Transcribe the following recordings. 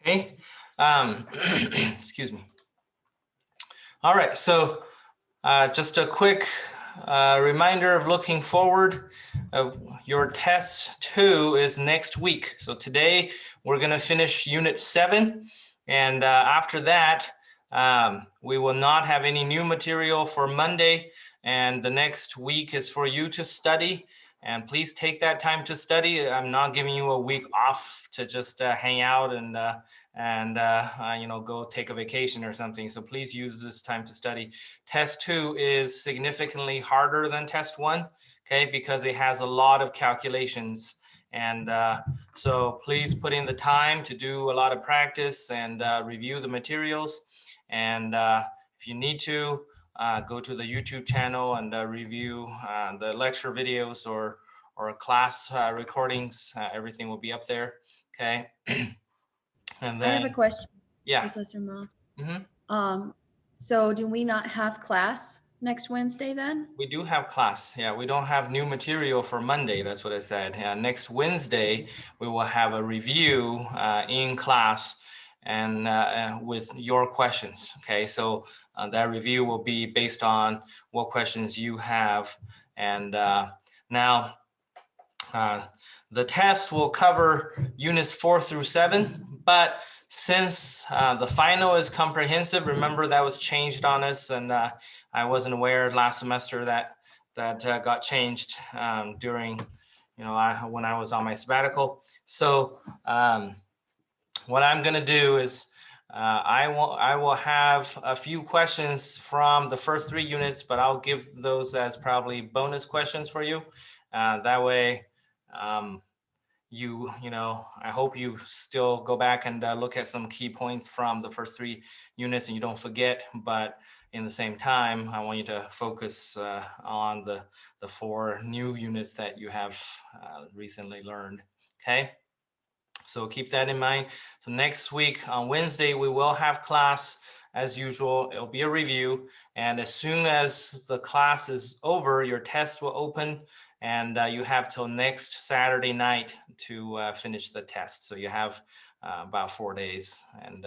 Okay. Excuse me. All right. So just a quick reminder of looking forward. Of your test 2 is next week. So today we're going to finish Unit 7. And after that, we will not have any new material for Monday. And the next week is for you to study. And please take that time to study. I'm not giving you a week off to just hang out and go take a vacation or something. So please use this time to study. Test 2 is significantly harder than test 1, okay, because it has a lot of calculations. And so please put in the time to do a lot of practice and review the materials. And if you need to, go to the YouTube channel and review the lecture videos or class recordings. Everything will be up there. Okay. And then I have a question. Yeah. Professor Ma. Mm-hmm. So do we not have class next Wednesday then? We do have class. Yeah, we don't have new material for Monday. That's what I said. Yeah, next Wednesday, we will have a review in class and with your questions. Okay, so that review will be based on what questions you have. And now the test will cover units 4 through 7, but since the final is comprehensive, remember that was changed on us, and I wasn't aware last semester that got changed during, when I was on my sabbatical. So what I'm going to do is I will have a few questions from the first 3 units, but I'll give those as probably bonus questions for you. That way, I hope you still go back and look at some key points from the first 3 units and you don't forget, but in the same time, I want you to focus on the 4 new units that you have recently learned, okay? So keep that in mind. So next week on Wednesday, we will have class as usual. It'll be a review. And as soon as the class is over, your test will open and you have till next Saturday night to finish the test. So you have about 4 days. And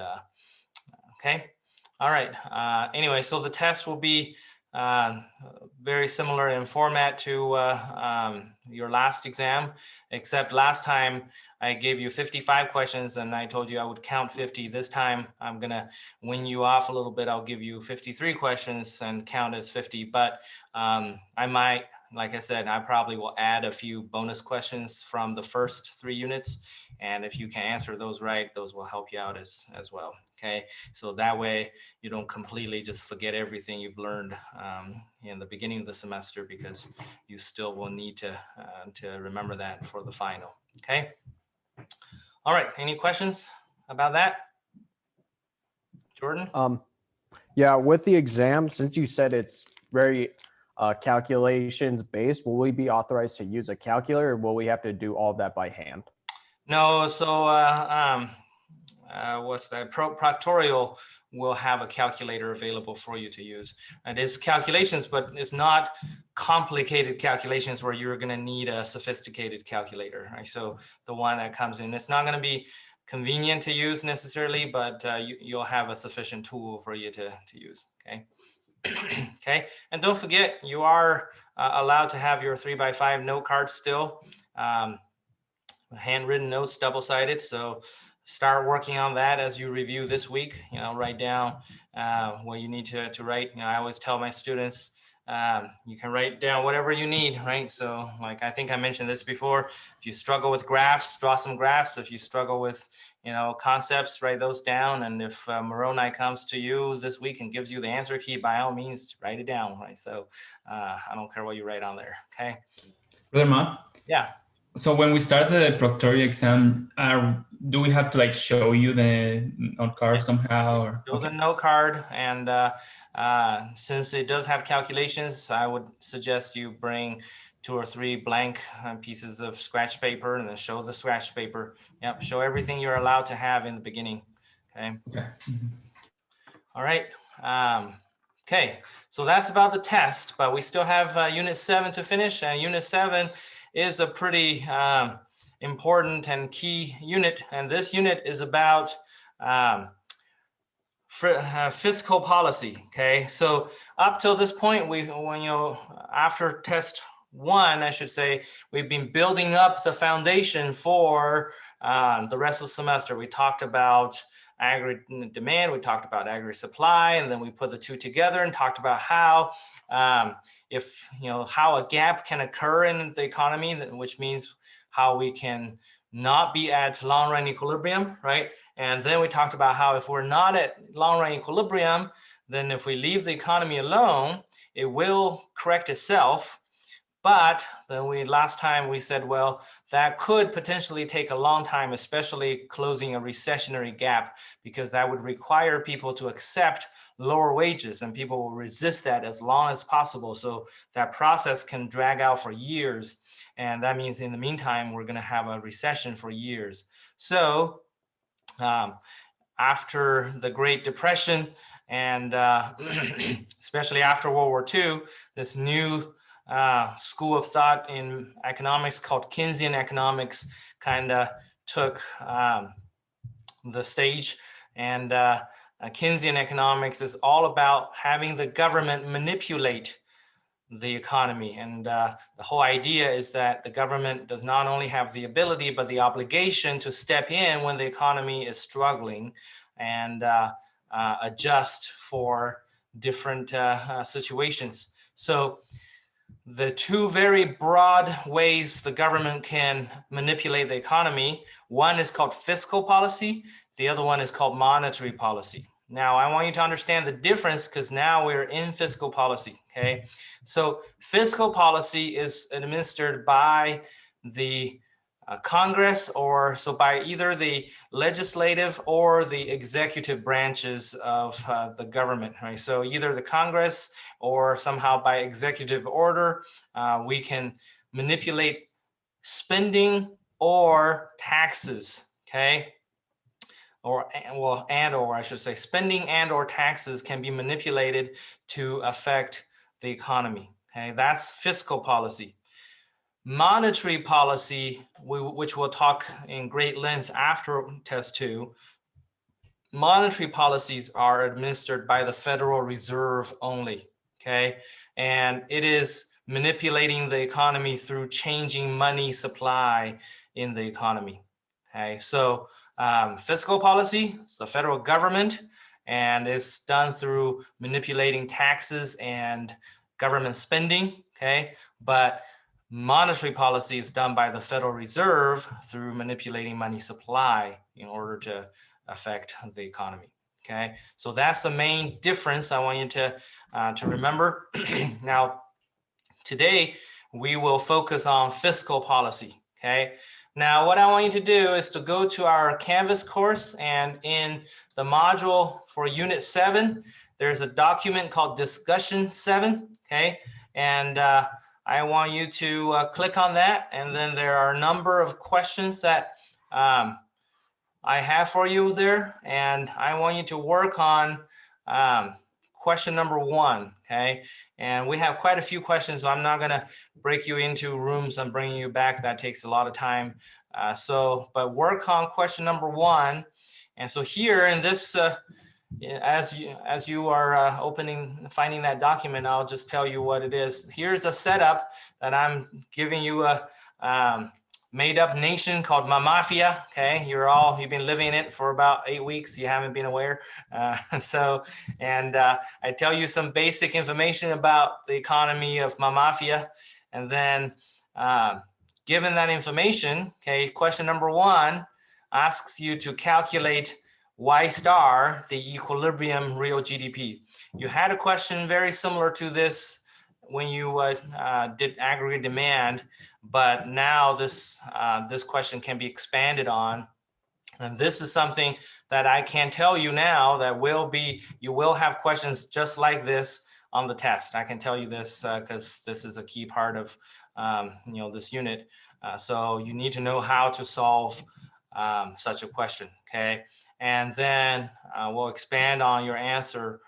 okay. All right. Anyway, so the test will be very similar in format to your last exam, except last time I gave you 55 questions and I told you I would count 50. This time I'm gonna wing you off a little bit. I'll give you 53 questions and count as 50, but I might, like I said, I probably will add a few bonus questions from the first 3 units. And if you can answer those right, those will help you out as well. Okay, so that way you don't completely just forget everything you've learned in the beginning of the semester, because you still will need to remember that for the final. Okay. All right. Any questions about that, Jordan? Yeah, with the exam, since you said it's very calculations based, will we be authorized to use a calculator, or will we have to do all of that by hand? No. So what's that? Proctorial will have a calculator available for you to use. It is calculations, but it's not complicated calculations where you're going to need a sophisticated calculator. Right? So the one that comes in, it's not going to be convenient to use necessarily, but you'll have a sufficient tool for you to use. Okay. Okay. And don't forget, you are allowed to have your 3x5 note cards still. Handwritten notes, double-sided. So start working on that as you review this week. Write down what you need to write. I always tell my students, you can write down whatever you need, right? So like, I think I mentioned this before, if you struggle with graphs, draw some graphs. If you struggle with, concepts, write those down. And if Moroni comes to you this week and gives you the answer key, by all means, write it down, right? So I don't care what you write on there, okay? Brother Ma? Yeah. So when we start the proctoral exam, do we have to show you the note card somehow? Or? Show the note card, and since it does have calculations, I would suggest you bring 2 or 3 blank pieces of scratch paper, and then show the scratch paper. Yep, show everything you're allowed to have in the beginning. Okay. Mm-hmm. All right. Okay, so that's about the test, but we still have Unit 7 to finish, and Unit 7 is a pretty important and key unit, and this unit is about fiscal policy. Okay, so up till this point, after test 1, I should say, we've been building up the foundation for the rest of the semester. We talked about aggregate demand, we talked about aggregate supply, and then we put the two together and talked about how how a gap can occur in the economy, which means how we can not be at long-run equilibrium, right? And then we talked about how if we're not at long-run equilibrium, then if we leave the economy alone, it will correct itself. But then last time we said, well, that could potentially take a long time, especially closing a recessionary gap, because that would require people to accept lower wages, and people will resist that as long as possible. So that process can drag out for years. And that means in the meantime, we're going to have a recession for years. So after the Great Depression and especially after World War II, this new school of thought in economics called Keynesian economics kind of took the stage. And Keynesian economics is all about having the government manipulate the economy. And the whole idea is that the government does not only have the ability, but the obligation to step in when the economy is struggling and adjust for different situations. So the two very broad ways the government can manipulate the economy, one is called fiscal policy, the other one is called monetary policy. Now, I want you to understand the difference because now we're in fiscal policy, okay? So fiscal policy is administered by the Congress, or so by either the legislative or the executive branches of the government, right? So either the Congress or somehow by executive order, we can manipulate spending or taxes, okay? Or I should say spending and or taxes can be manipulated to affect the economy. Okay, that's fiscal policy. Monetary policy, which we'll talk in great length after test 2, monetary policies are administered by the Federal Reserve only, okay? And it is manipulating the economy through changing money supply in the economy, okay? So fiscal policy, it's the federal government, and it's done through manipulating taxes and government spending, okay? But monetary policy is done by the Federal Reserve through manipulating money supply in order to affect the economy, okay? So that's the main difference I want you to remember. Now, today, we will focus on fiscal policy, okay? Now, what I want you to do is to go to our Canvas course, and in the module for Unit 7, there's a document called Discussion 7, okay? And I want you to click on that, and then there are a number of questions that I have for you there, and I want you to work on question number 1, okay? And we have quite a few questions, so I'm not gonna break you into rooms and bringing you back. That takes a lot of time. But work on question number 1. And so here in this, as you are finding that document, I'll just tell you what it is. Here's a setup that I'm giving you a made up nation called Mafia. Okay, you've been living in it for about 8 weeks. You haven't been aware. I tell you some basic information about the economy of Mafia, and then given that information, okay, question number 1 asks you to calculate Y star, the equilibrium real GDP. You had a question very similar to this when you did aggregate demand, but now this question can be expanded on. And this is something that I can tell you now that you will have questions just like this on the test. I can tell you this because this is a key part of this unit. So you need to know how to solve such a question, okay? And then we'll expand on your answer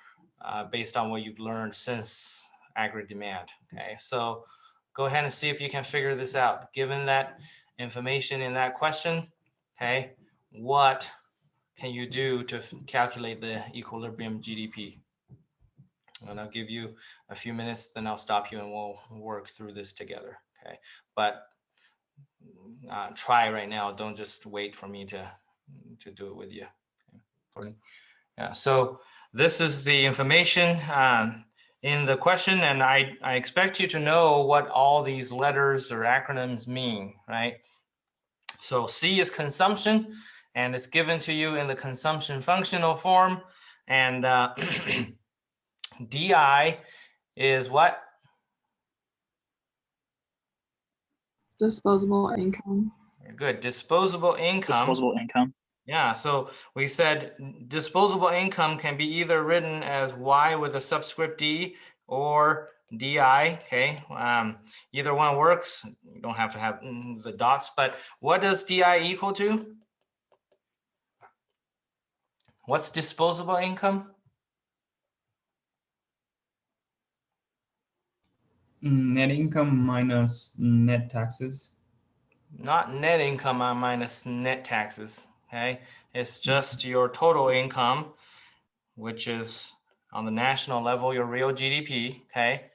based on what you've learned since aggregate demand, okay? So go ahead and see if you can figure this out. Given that information in that question, okay, what can you do to calculate the equilibrium GDP? And I'll give you a few minutes, then I'll stop you and we'll work through this together. Okay, but try right now. Don't just wait for me to do it with you. Okay. Yeah. So this is the information in the question, and I expect you to know what all these letters or acronyms mean, right? So C is consumption, and it's given to you in the consumption functional form, and DI is what? Disposable income. Good. Disposable income. Disposable income. Yeah, so we said disposable income can be either written as Y with a subscript D or DI, okay? Either one works. You don't have to have the dots, but what does DI equal to? What's disposable income? Net income minus net taxes. Not net income minus net taxes, okay? It's just your total income, which is on the national level, your real GDP, okay,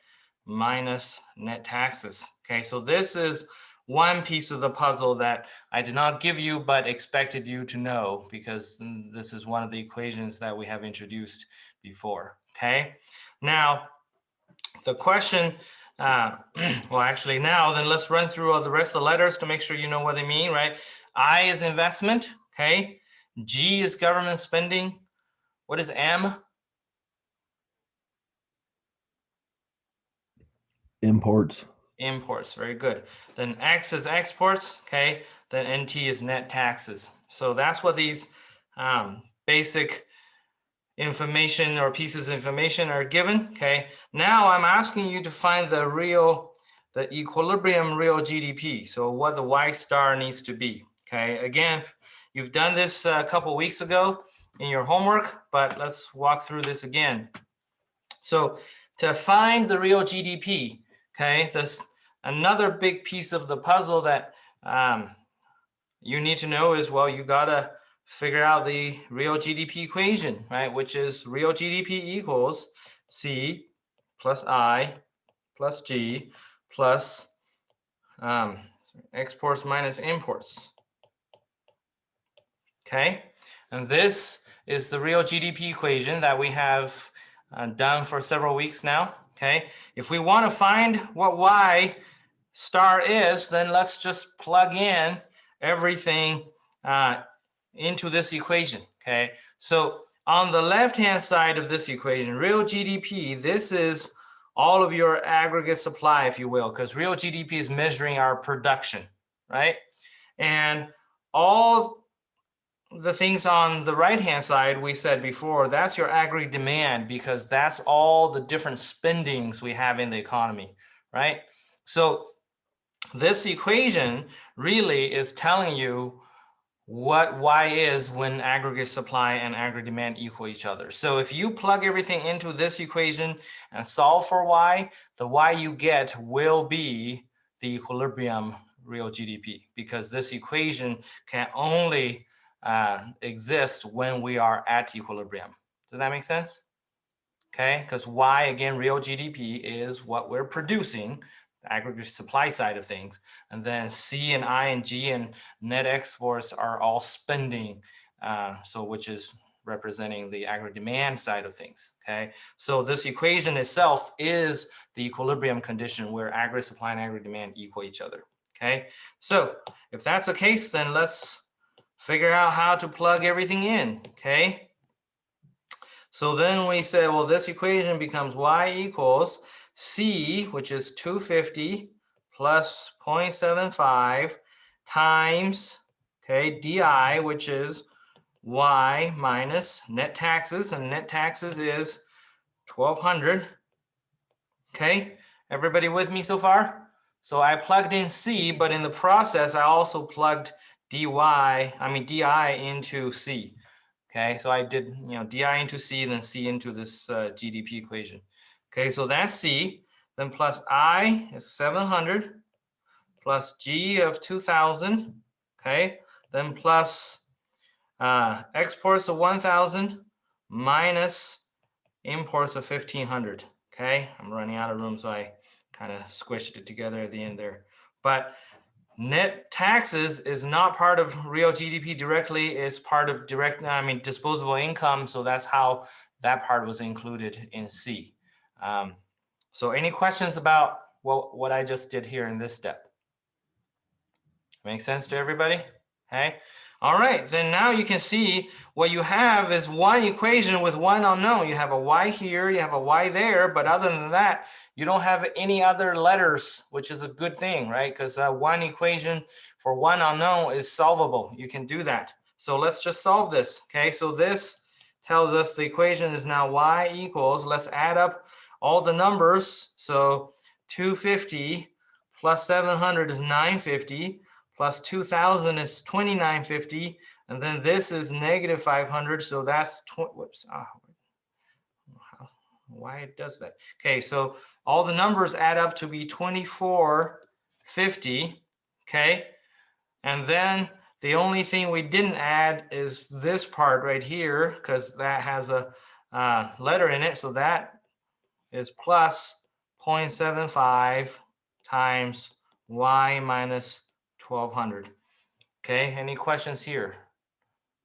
minus net taxes. Okay, so this is one piece of the puzzle that I did not give you, but expected you to know, because this is one of the equations that we have introduced before. Okay, now the question, well, actually now, then let's run through all the rest of the letters to make sure you know what they mean, right? I is investment, okay? G is government spending. What is M? Imports. Imports, very good. Then X is exports, okay? Then NT is net taxes. So that's what these basic information or pieces of information are given, okay? Now I'm asking you to find the equilibrium real GDP. So what the Y star needs to be, okay? Again, you've done this a couple weeks ago in your homework, but let's walk through this again. So to find the real GDP, okay, this another big piece of the puzzle that you need to know is, well, you gotta figure out the real GDP equation, right? Which is real GDP equals C plus I plus G plus exports minus imports. Okay, and this is the real GDP equation that we have done for several weeks now. Okay, if we want to find what Y star is, then let's just plug in everything into this equation. Okay, so on the left hand side of this equation, real GDP, this is all of your aggregate supply, if you will, because real GDP is measuring our production, right? And all the things on the right hand side, we said before, that's your aggregate demand, because that's all the different spendings we have in the economy, right? So this equation really is telling you what Y is when aggregate supply and aggregate demand equal each other. So if you plug everything into this equation and solve for Y, the Y you get will be the equilibrium real GDP, because this equation can only exist when we are at equilibrium. Does that make sense? Okay, because Y, again, real GDP is what we're producing, the aggregate supply side of things. And then C and I and G and net exports are all spending, so which is representing the aggregate demand side of things. Okay, so this equation itself is the equilibrium condition where aggregate supply and aggregate demand equal each other. Okay, so if that's the case, then let's figure out how to plug everything in. Okay, so then we say, well, this equation becomes Y equals C, which is 250 plus 0.75 times, okay, DI, which is Y minus net taxes, and net taxes is 1,200. Okay, everybody with me so far? So I plugged in C, but in the process, I also plugged DI into C. Okay, so I did, DI into C, then C into this GDP equation. Okay, so that's C, then plus I is 700, plus G of 2,000, okay, then plus exports of 1,000 minus imports of 1,500. Okay, I'm running out of room, so I kind of squished it together at the end there. But net taxes is not part of real GDP directly. It's part of disposable income. So that's how that part was included in C. So any questions about what I just did here in this step? Make sense to everybody? Okay. All right, then now you can see what you have is one equation with one unknown. You have a y here, you have a y there, but other than that, you don't have any other letters, which is a good thing, right? Because one equation for one unknown is solvable. You can do that. So let's just solve this, okay? So this tells us the equation is now y equals, let's add up all the numbers. So 250 plus 700 is 950. Plus 2,000 is 2,950, and then this is negative 500, so that's why it does that. Okay, so all the numbers add up to be 2,450. Okay, and then the only thing we didn't add is this part right here because that has a letter in it, so that is plus 0.75 times y minus 1,200. Okay, any questions here?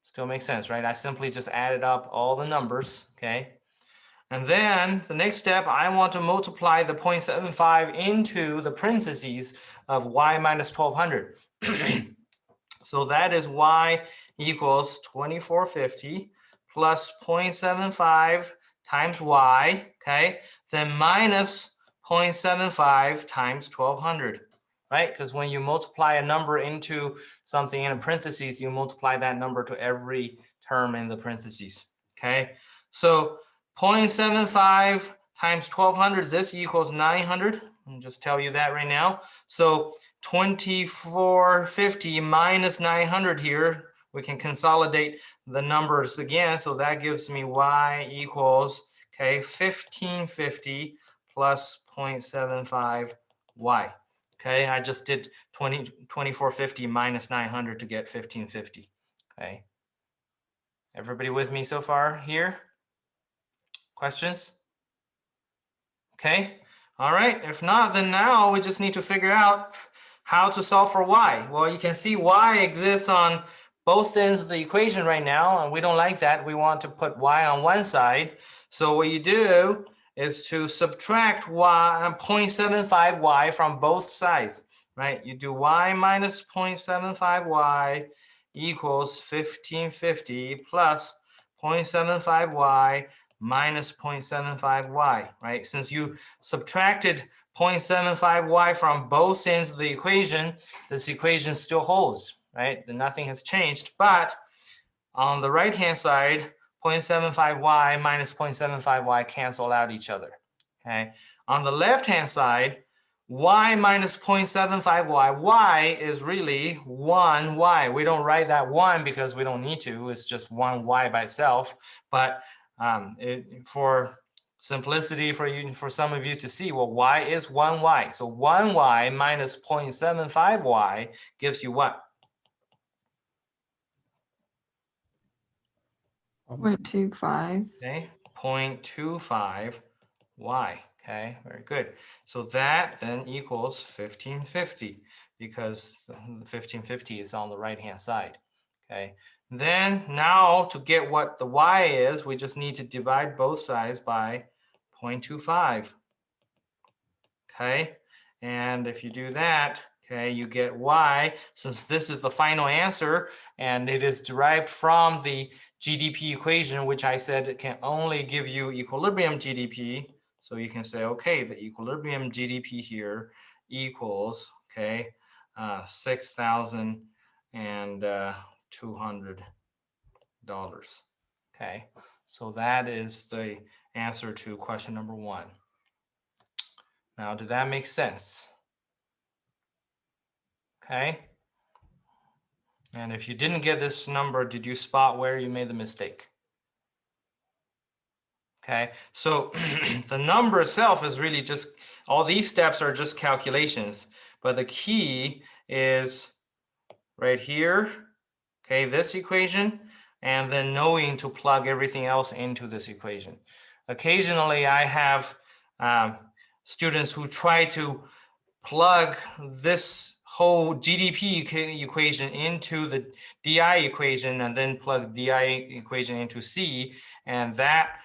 Still makes sense, right? I simply just added up all the numbers, okay? And then the next step, I want to multiply the 0.75 into the parentheses of y minus 1,200. So that is y equals 2,450 plus 0.75 times y, okay? Then minus 0.75 times 1,200. Right? Because when you multiply a number into something in a parentheses, you multiply that number to every term in the parentheses. Okay. So 0.75 times 1,200, this equals 900. I'll just tell you that right now. So 2,450 minus 900 here, we can consolidate the numbers again. So that gives me y equals, okay, 1,550 plus 0.75 y. Okay, I just did 2,450 minus 900 to get 1,550. Okay. Everybody with me so far here? Questions? Okay. All right. If not, then now we just need to figure out how to solve for y. Well, you can see y exists on both ends of the equation right now, and we don't like that. We want to put y on one side. So what you do is to subtract y 0.75y from both sides, right? You do y minus 0.75y equals 1,550 plus 0.75y minus 0.75y, right? Since you subtracted 0.75y from both ends of the equation, this equation still holds, right? Then nothing has changed, but on the right-hand side, 0.75y minus 0.75y cancel out each other, okay? On the left-hand side, y minus 0.75y, y is really 1y. We don't write that 1 because we don't need to. It's just 1y by itself. But for simplicity, for some of you to see, well, y is 1y. So 1y minus 0.75y gives you what? 0.25. Okay, 0.25y. Okay, very good. So that then equals 1,550 because the 1,550 is on the right-hand side. Okay, then now to get what the y is, we just need to divide both sides by 0.25. Okay, and if you do that, okay, you get y. Since this is the final answer and it is derived from the GDP equation, which I said it can only give you equilibrium GDP. So you can say, okay, the equilibrium GDP here equals, okay, $6,200. Okay, so that is the answer to question number 1. Now, did that make sense? Okay. And if you didn't get this number, did you spot where you made the mistake? Okay, so the number itself is really just, all these steps are just calculations, but the key is right here. Okay, this equation, and then knowing to plug everything else into this equation. Occasionally, I have students who try to plug this whole GDP equation into the DI equation and then plug DI equation into C, and that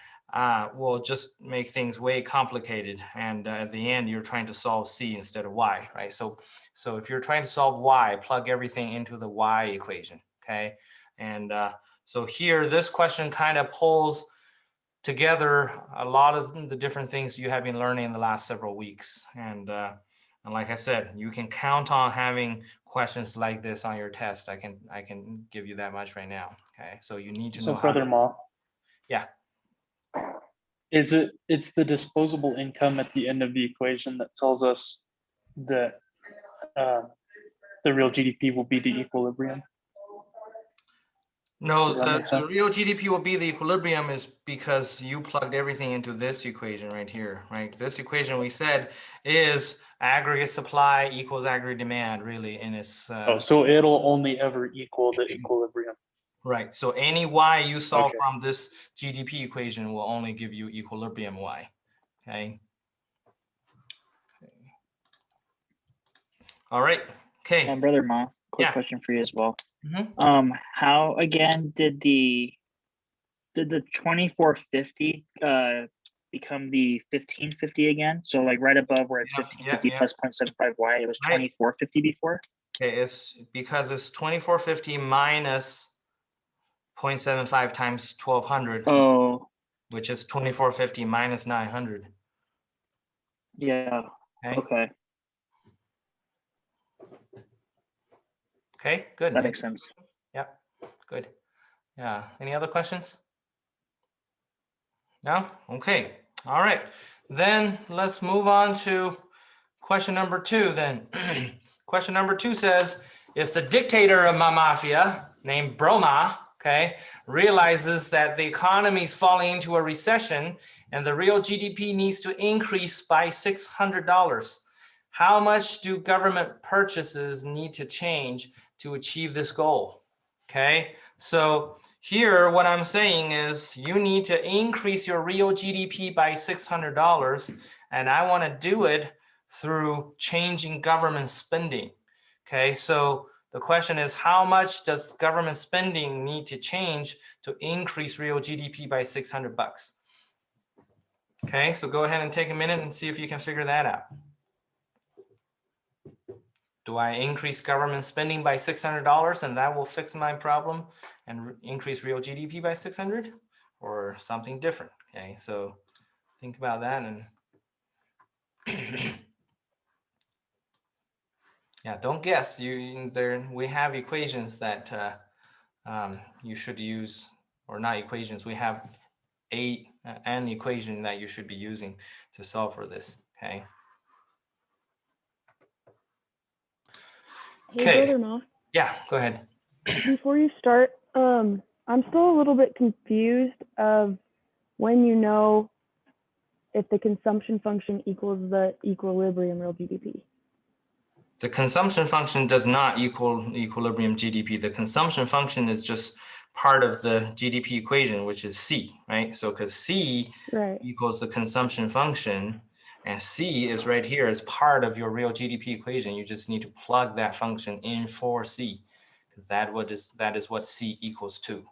will just make things way complicated. And at the end, you're trying to solve C instead of Y, right? So if you're trying to solve Y, plug everything into the Y equation, okay? And so here, this question kind of pulls together a lot of the different things you have been learning in the last several weeks. And like I said, you can count on having questions like this on your test. I can give you that much right now. Okay, so you need to know. So furthermore, yeah, it's the disposable income at the end of the equation that tells us that the real GDP will be the equilibrium. no, Does that make the sense? real GDP will be the equilibrium is because you plugged everything into this equation right here, right? This equation we said is aggregate supply equals aggregate demand, really, in its Oh, so it'll only ever equal the equilibrium. right. So any Y you solve Okay. from this GDP equation will only give you equilibrium Y. Okay. All right. Okay. Brother Ma, quick Yeah. question for you as well. Mhm. How again did the 2450 become the 1550 again? So like right above where it's Yeah, 1550 yeah. plus 0.75y, it was Right. 2450 before. Okay, it's because it's 2450 minus 0.75 times 1200, Oh, which is 2450 minus 900. yeah. Okay. Okay, Okay, good. that makes sense. Yeah, good. Yeah. Any other questions? No? Okay. All right. Then let's move on to question number 2 then. Question number 2 says, if the dictator of my mafia, named Broma, okay, realizes that the economy is falling into a recession and the real GDP needs to increase by $600, how much do government purchases need to change to achieve this goal? Okay, so here what I'm saying is you need to increase your real GDP by $600, and I want to do it through changing government spending. Okay, so the question is, how much does government spending need to change to increase real GDP by $600? Okay, so go ahead and take a minute and see if you can figure that out. Do I increase government spending by $600 and that will fix my problem and increase real GDP by 600, or something different? Okay, so think about that and yeah, don't guess. We have equations that you should use, or not equations. We have an equation that you should be using to solve for this. Okay. Hey, Brother Ma, Yeah, go ahead. before you start, I'm still a little bit confused of when you know if the consumption function equals the equilibrium real GDP. The consumption function does not equal equilibrium GDP. The consumption function is just part of the GDP equation, which is C, right? So because C equals the consumption function, and C is right here as part of your real GDP equation. You just need to plug that function in for C, because that is what C equals to.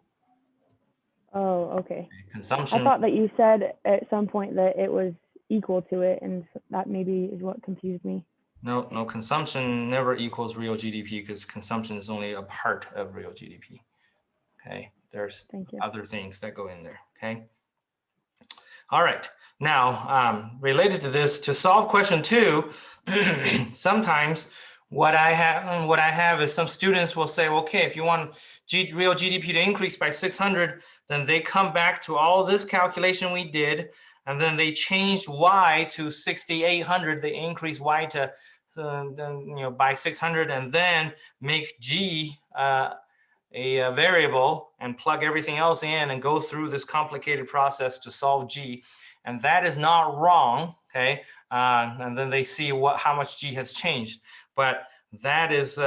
Oh, okay. Consumption. I thought that you said at some point that it was equal to it, and that maybe is what confused me. No, consumption never equals real GDP, because consumption is only a part of real GDP. Okay, there's other things that go in there. Okay. All right. Now, related to this, to solve question 2, sometimes what I have is some students will say, okay, if you want real GDP to increase by 600, then they come back to all this calculation we did, and then they changed Y to 6,800. They increase Y to by 600, and then make G a variable and plug everything else in and go through this complicated process to solve G. And that is not wrong, okay? And then they see how much G has changed. But that is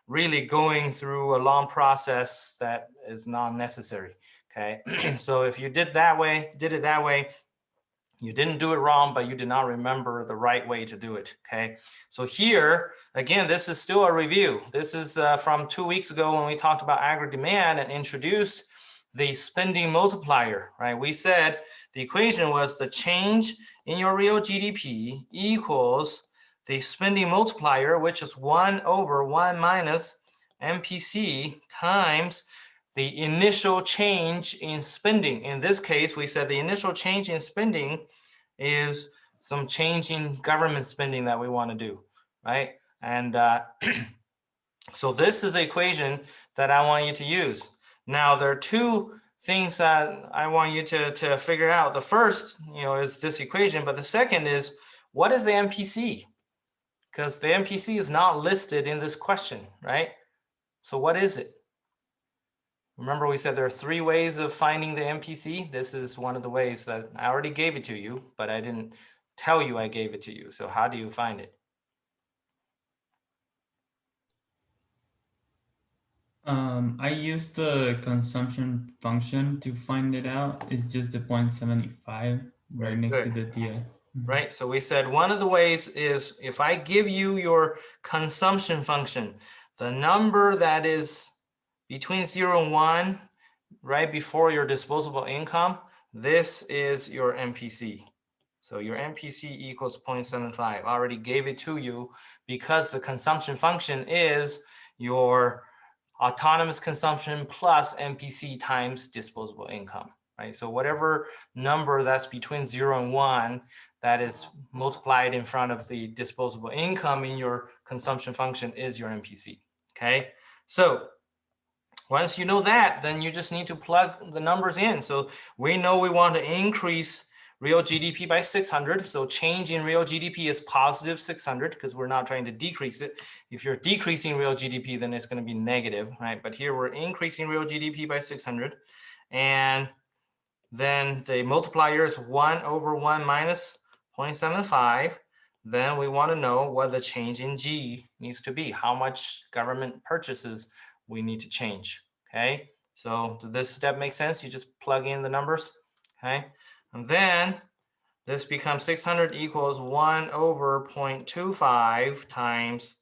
really going through a long process that is not necessary. Okay, so if you did it that way, you didn't do it wrong, but you did not remember the right way to do it. Okay, so here again, this is still a review. This is from 2 weeks ago when we talked about aggregate demand and introduced the spending multiplier, right? We said the equation was the change in your real GDP equals the spending multiplier, which is 1 over 1 minus MPC times the initial change in spending. In this case, we said the initial change in spending is some change in government spending that we want to do, right? And so this is the equation that I want you to use. Now, there are two things that I want you to figure out. The first, is this equation, but the second is, what is the MPC? Because the MPC is not listed in this question, right? So what is it? Remember we said there are 3 ways of finding the MPC. This is one of the ways that I already gave it to you, but I didn't tell you I gave it to you. So how do you find it? I used the consumption function to find it out. It's just the 0.75 right next to the DA. Right, so we said one of the ways is if I give you your consumption function, the number that is between 0 and 1, right before your disposable income, this is your MPC. So your MPC equals 0.75. I already gave it to you because the consumption function is your autonomous consumption plus MPC times disposable income, right? So whatever number that's between 0 and 1 that is multiplied in front of the disposable income in your consumption function is your MPC, okay? So once you know that, then you just need to plug the numbers in. So we know we want to increase real GDP by 600. So change in real GDP is positive 600 because we're not trying to decrease it. If you're decreasing real GDP, then it's going to be negative, right? But here we're increasing real GDP by 600. And then the multiplier is 1 over 1 minus 0.75. Then we want to know what the change in G needs to be, how much government purchases we need to change, okay? So does this step make sense? You just plug in the numbers, okay? And then this becomes 600 equals 1 over 0.25 times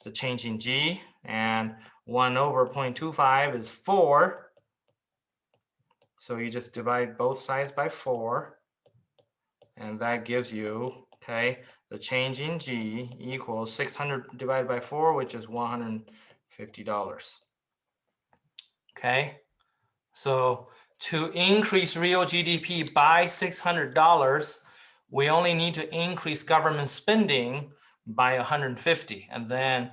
the change in G, and 1 over 0.25 is 4. So you just divide both sides by 4, and that gives you, okay, the change in G equals 600 divided by 4, which is $150. Okay, so to increase real GDP by $600, we only need to increase government spending by 150, and then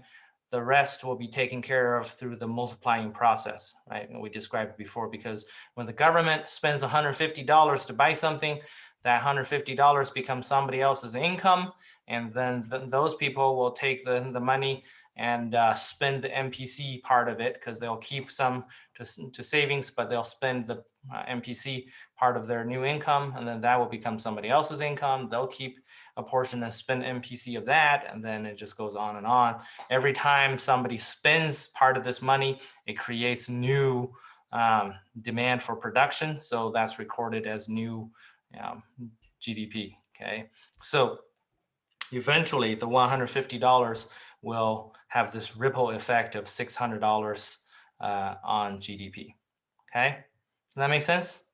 the rest will be taken care of through the multiplying process, right? And we described before, because when the government spends $150 to buy something, that $150 becomes somebody else's income, and then those people will take the money and spend the MPC part of it, because they'll keep some to savings, but they'll spend the MPC part of their new income, and then that will become somebody else's income. They'll keep a portion and spend MPC of that, and then it just goes on and on. Every time somebody spends part of this money, it creates new demand for production, so that's recorded as new GDP, okay? So eventually the $150 will have this ripple effect of $600 on GDP, okay? Does that make sense?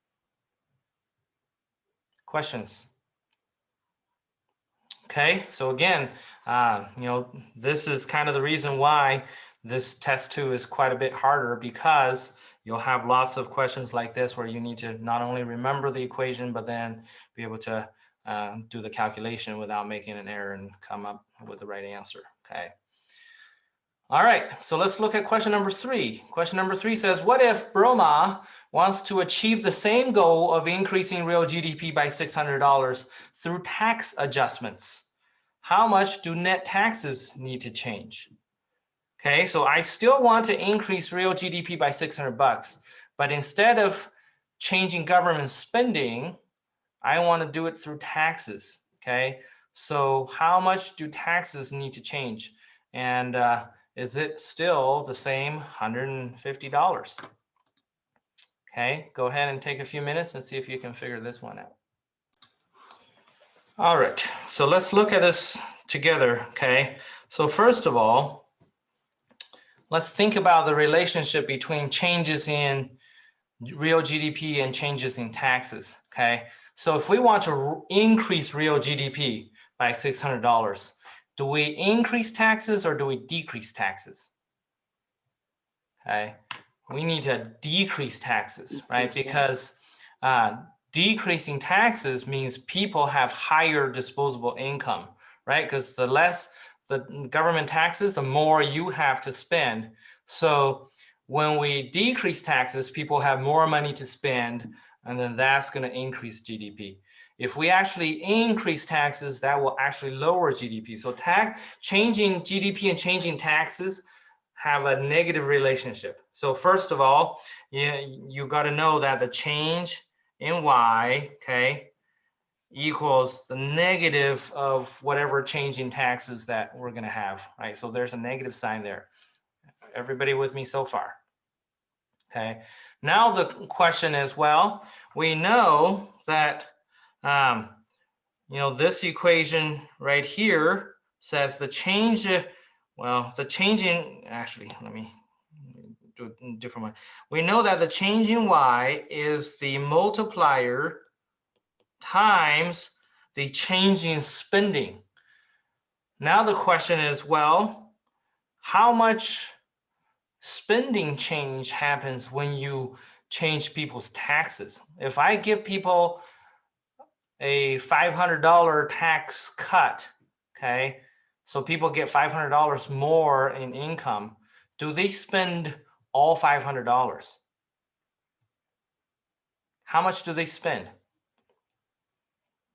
Questions? Okay, so again, this is kind of the reason why this test 2 is quite a bit harder, because you'll have lots of questions like this where you need to not only remember the equation, but then be able to do the calculation without making an error and come up with the right answer, okay? All right, so let's look at question number 3. Question number 3 says, what if Burma wants to achieve the same goal of increasing real GDP by $600 through tax adjustments? How much do net taxes need to change? Okay, so I still want to increase real GDP by $600, but instead of changing government spending, I want to do it through taxes, okay? So how much do taxes need to change? And is it still the same $150? Okay, go ahead and take a few minutes and see if you can figure this one out. All right, so let's look at this together, okay? So first of all, let's think about the relationship between changes in real GDP and changes in taxes, okay? So if we want to increase real GDP by $600, do we increase taxes or do we decrease taxes? Okay, we need to decrease taxes, right? Because decreasing taxes means people have higher disposable income, right? Because the less the government taxes, the more you have to spend. So when we decrease taxes, people have more money to spend, and then that's going to increase GDP. If we actually increase taxes, that will actually lower GDP. So changing GDP and changing taxes have a negative relationship. So first of all, you got to know that the change in Y, okay, equals the negative of whatever change in taxes that we're going to have, right? So there's a negative sign there. Everybody with me so far? Okay. Now the question is, well, we know that, this equation right here says the change, the change in, actually, let me do it in a different way. We know that the change in Y is the multiplier times the change in spending. Now the question is, well, how much spending change happens when you change people's taxes? If I give people a $500 tax cut, okay, so people get $500 more in income, do they spend all $500? How much do they spend?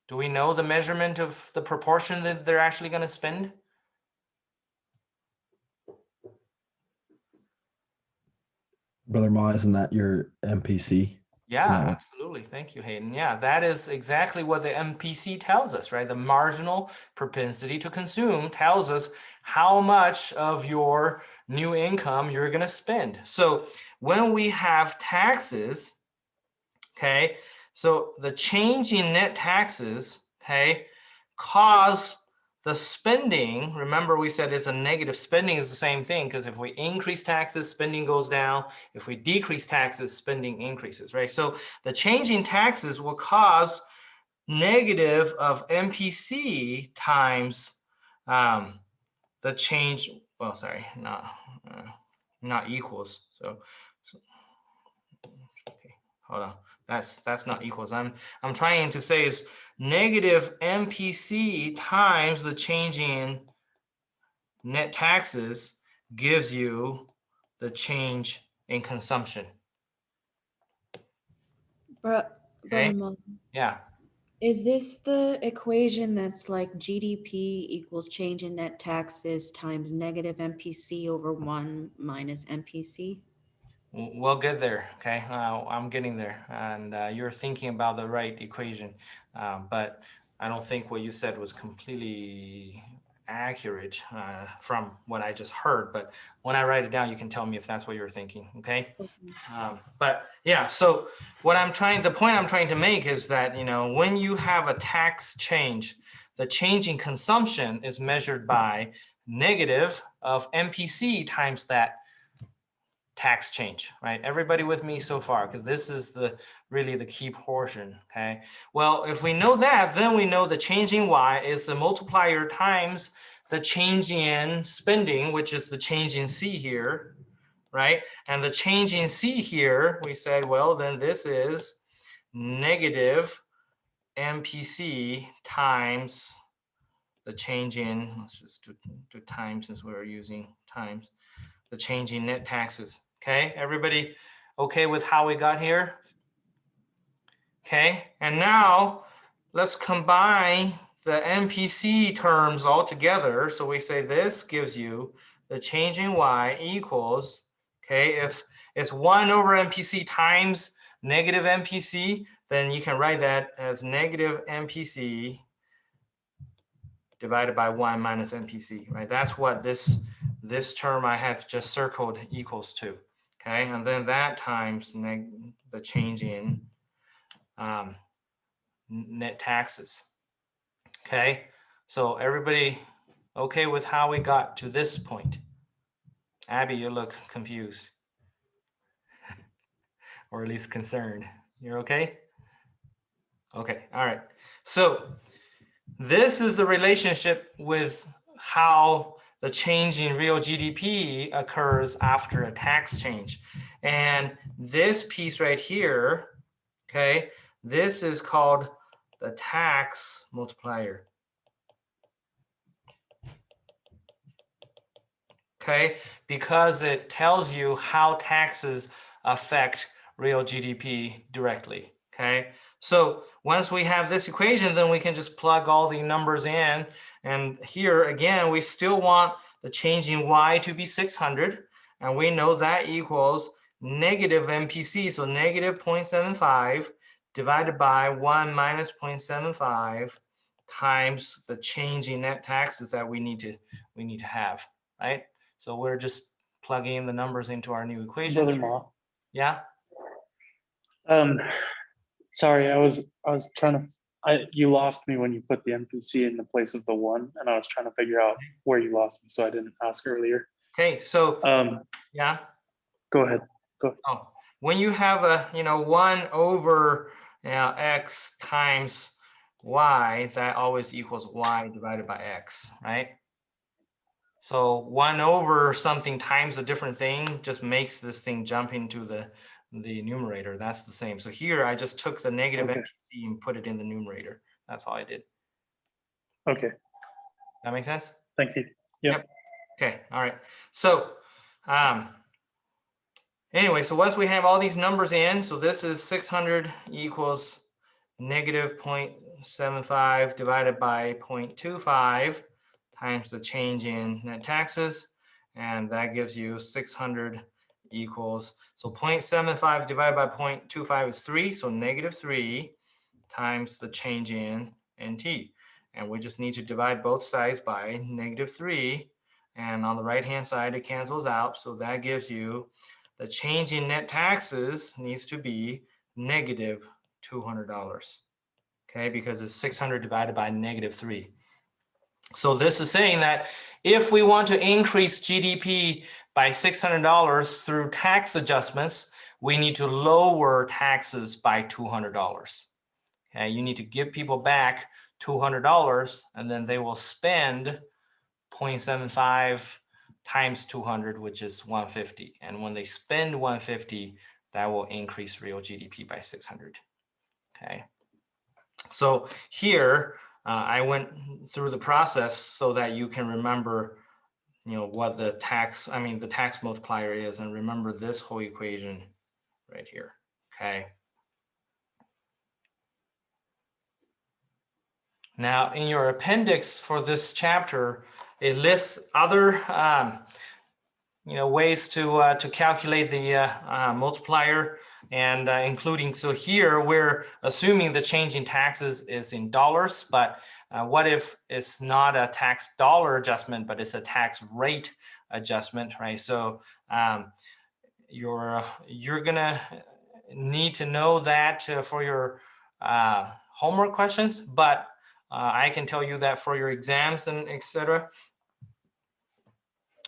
Do we know the measurement of the proportion that they're actually going to spend? Brother Ma, isn't that your MPC? Yeah, No. absolutely. Thank you, Hayden. Yeah, that is exactly what the MPC tells us, right? The marginal propensity to consume tells us how much of your new income you're going to spend. So when we have taxes, okay, so the change in net taxes, okay, cause the spending, remember we said it's a negative, spending is the same thing, because if we increase taxes, spending goes down. If we decrease taxes, spending increases, right? So the change in taxes will cause negative of MPC times the change, well, sorry, not equals. So okay, hold on. That's not equals. I'm trying to say is negative MPC times the change in net taxes gives you the change in consumption. Brother Mo, Yeah. is this the equation that's like GDP equals change in net taxes times negative MPC over 1 minus MPC? We'll get there, okay? I'm getting there, and you're thinking about the right equation, but I don't think what you said was completely accurate from what I just heard. But when I write it down, you can tell me if that's what you're thinking, okay? But yeah, so the point I'm trying to make is that, when you have a tax change, the change in consumption is measured by negative of MPC times that tax change, right? Everybody with me so far? Because this is really the key portion, okay? Well, if we know that, then we know the change in Y is the multiplier times the change in spending, which is the change in C here, right? And the change in C here, we said, well, then this is negative MPC times the change in, let's just do times since we're using times, the change in net taxes. Okay, everybody okay with how we got here? Okay, and now let's combine the MPC terms all together. So we say this gives you the change in Y equals, okay, if it's 1 over MPC times negative MPC, then you can write that as negative MPC divided by 1 minus MPC, right? That's what this this term I have just circled equals to, okay? And then that times the change in net taxes, okay? So everybody okay with how we got to this point? Abby, you look confused, or at least concerned. You're okay? Okay, all right. So this is the relationship with how the change in real GDP occurs after a tax change. And this piece right here, okay, this is called the tax multiplier. Okay, because it tells you how taxes affect real GDP directly. Okay, so once we have this equation, then we can just plug all the numbers in. And here again, we still want the change in Y to be 600. And we know that equals negative MPC, so negative 0.75 divided by 1 minus 0.75 times the change in net taxes that we need to have, right? So we're just plugging in the numbers into our new equation. Brother Ma. Yeah. Sorry, I was trying to. You lost me when you put the MPC in the place of the 1, and I was trying to figure out where you lost me, so I didn't ask earlier. Okay. So yeah. Go ahead. Go. Oh, when you have a 1 over x times y, that always equals y divided by x, right? So 1 over something times a different thing just makes this thing jump into the numerator. That's the same. So here I just took the negative MPC and put it in the numerator. That's all I did. Okay. That make sense? Thank you. Yep. Okay. All right. So anyway, so once we have all these numbers in, so this is 600 equals negative 0.75 divided by 0.25 times the change in net taxes, and that gives you 600 equals, so 0.75 divided by 0.25 is 3, so negative 3 times the change in NT. And we just need to divide both sides by negative 3, and on the right hand side it cancels out, so that gives you the change in net taxes needs to be negative $200. Okay, because it's 600 divided by negative 3. So this is saying that if we want to increase GDP by $600 through tax adjustments, we need to lower taxes by $200. Okay, you need to give people back $200, and then they will spend 0.75 times 200, which is 150. And when they spend 150, that will increase real GDP by 600. Okay. So here I went through the process so that you can remember, what the tax multiplier is, and remember this whole equation right here. Okay. Now in your appendix for this chapter, it lists other ways to calculate the multiplier, and including, so here we're assuming the change in taxes is in dollars, but what if it's not a tax dollar adjustment, but it's a tax rate adjustment, right? So you're gonna need to know that for your homework questions, but I can tell you that for your exams and etc.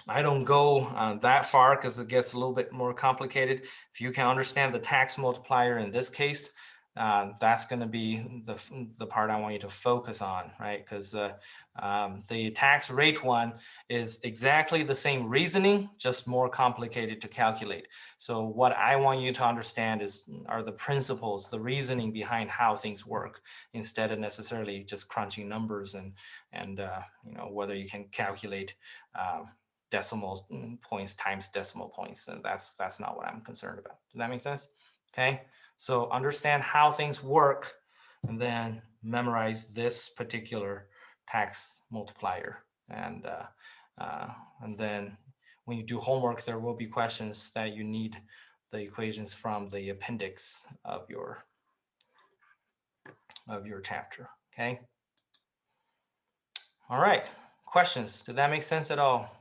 I don't go that far because it gets a little bit more complicated. If you can understand the tax multiplier in this case, that's going to be the part I want you to focus on, right? Because the tax rate one is exactly the same reasoning, just more complicated to calculate. So what I want you to understand are the principles, the reasoning behind how things work, instead of necessarily just crunching numbers and whether you can calculate decimal points times decimal points, and that's not what I'm concerned about. Does that make sense? Okay, so understand how things work, and then memorize this particular tax multiplier, and then when you do homework, there will be questions that you need the equations from the appendix of your chapter. Okay. All right. Questions? Did that make sense at all?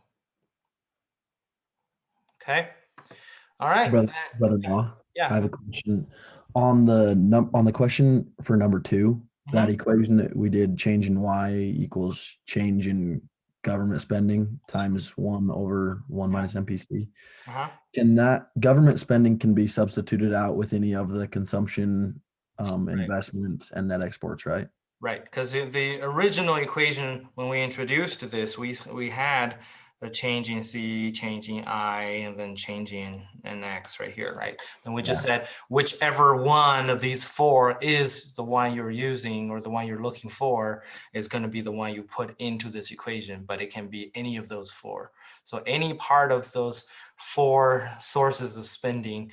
Okay. All right. Brother Ma, Yeah. I have a question on the question for number 2. That equation that we did, change in Y equals change in government spending times 1 over 1 minus MPC. Can that government spending can be substituted out with any of the consumption, investment, and net exports, right? Right, because the original equation, when we introduced this, we had the change in C, change in I, and then change in X right here, right? And we just said whichever one of these 4 is the one you're using or the one you're looking for is going to be the one you put into this equation, but it can be any of those 4. So any part of those 4 sources of spending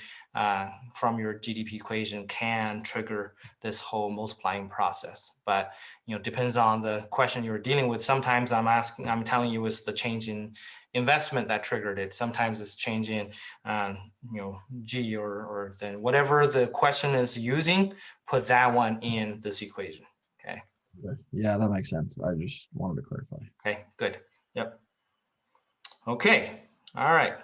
from your GDP equation can trigger this whole multiplying process. But depends on the question you're dealing with. Sometimes I'm telling you it's the change in investment that triggered it. Sometimes it's change in G or then whatever the question is using, put that one in this equation. Okay. Yeah, that makes sense. I just wanted to clarify. Okay, good. Yep. Okay. All right.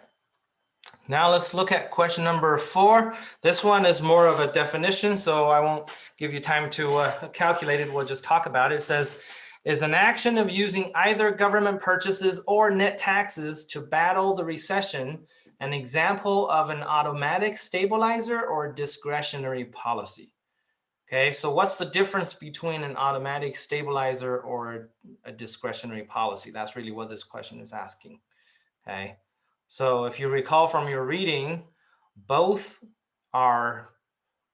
Now let's look at question number 4. This one is more of a definition, so I won't give you time to calculate it. We'll just talk about it. It says, is an action of using either government purchases or net taxes to battle the recession an example of an automatic stabilizer or discretionary policy? Okay, so what's the difference between an automatic stabilizer or a discretionary policy? That's really what this question is asking. Okay. So if you recall from your reading, both are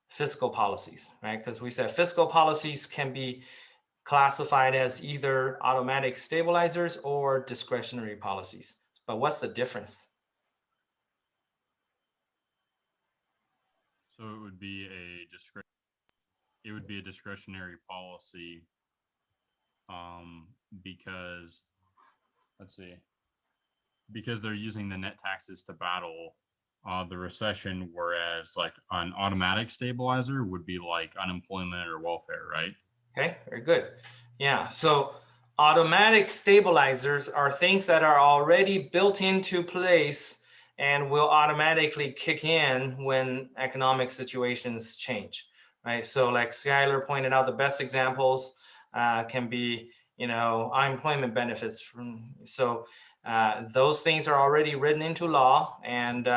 fiscal policies, right? Because we said fiscal policies can be classified as either automatic stabilizers or discretionary policies. But what's the difference? So it would be a discretionary policy, because let's see, because they're using the net taxes to battle the recession, whereas like an automatic stabilizer would be like unemployment or welfare, right? Okay, very good. Yeah, so automatic stabilizers are things that are already built into place and will automatically kick in when economic situations change, right? So like Skylar pointed out, the best examples can be, unemployment benefits. Those things are already written into law, and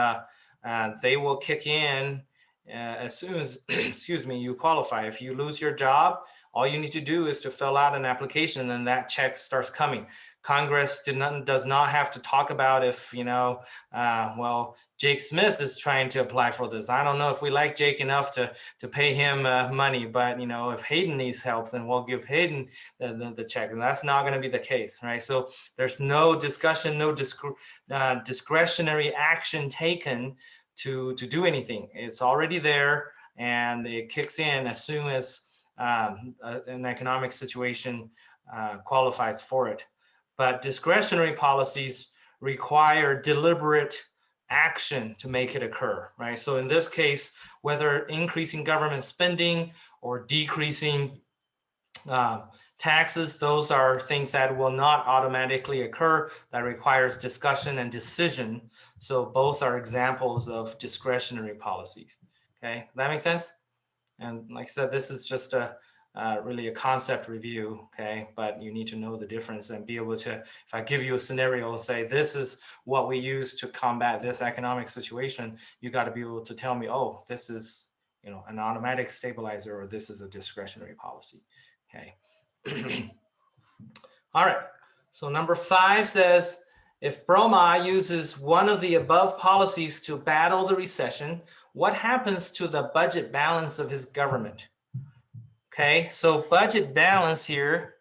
they will kick in as soon as, excuse me, you qualify. If you lose your job, all you need to do is to fill out an application, and that check starts coming. Congress does not have to talk about if, well, Jake Smith is trying to apply for this. I don't know if we like Jake enough to pay him money, but, if Hayden needs help, then we'll give Hayden the check. And that's not going to be the case, right? So there's no discussion, no discretionary action taken to do anything. It's already there, and it kicks in as soon as an economic situation qualifies for it. But discretionary policies require deliberate action to make it occur, right? So in this case, whether increasing government spending or decreasing taxes, those are things that will not automatically occur, that requires discussion and decision. So both are examples of discretionary policies. Okay, that makes sense? And like I said, this is just really a concept review, okay? But you need to know the difference and be able to, if I give you a scenario and say, this is what we use to combat this economic situation, you got to be able to tell me, oh, this is, an automatic stabilizer, or this is a discretionary policy, okay? All right, so number 5 says, if Broma uses one of the above policies to battle the recession, what happens to the budget balance of his government? Okay, so budget balance here,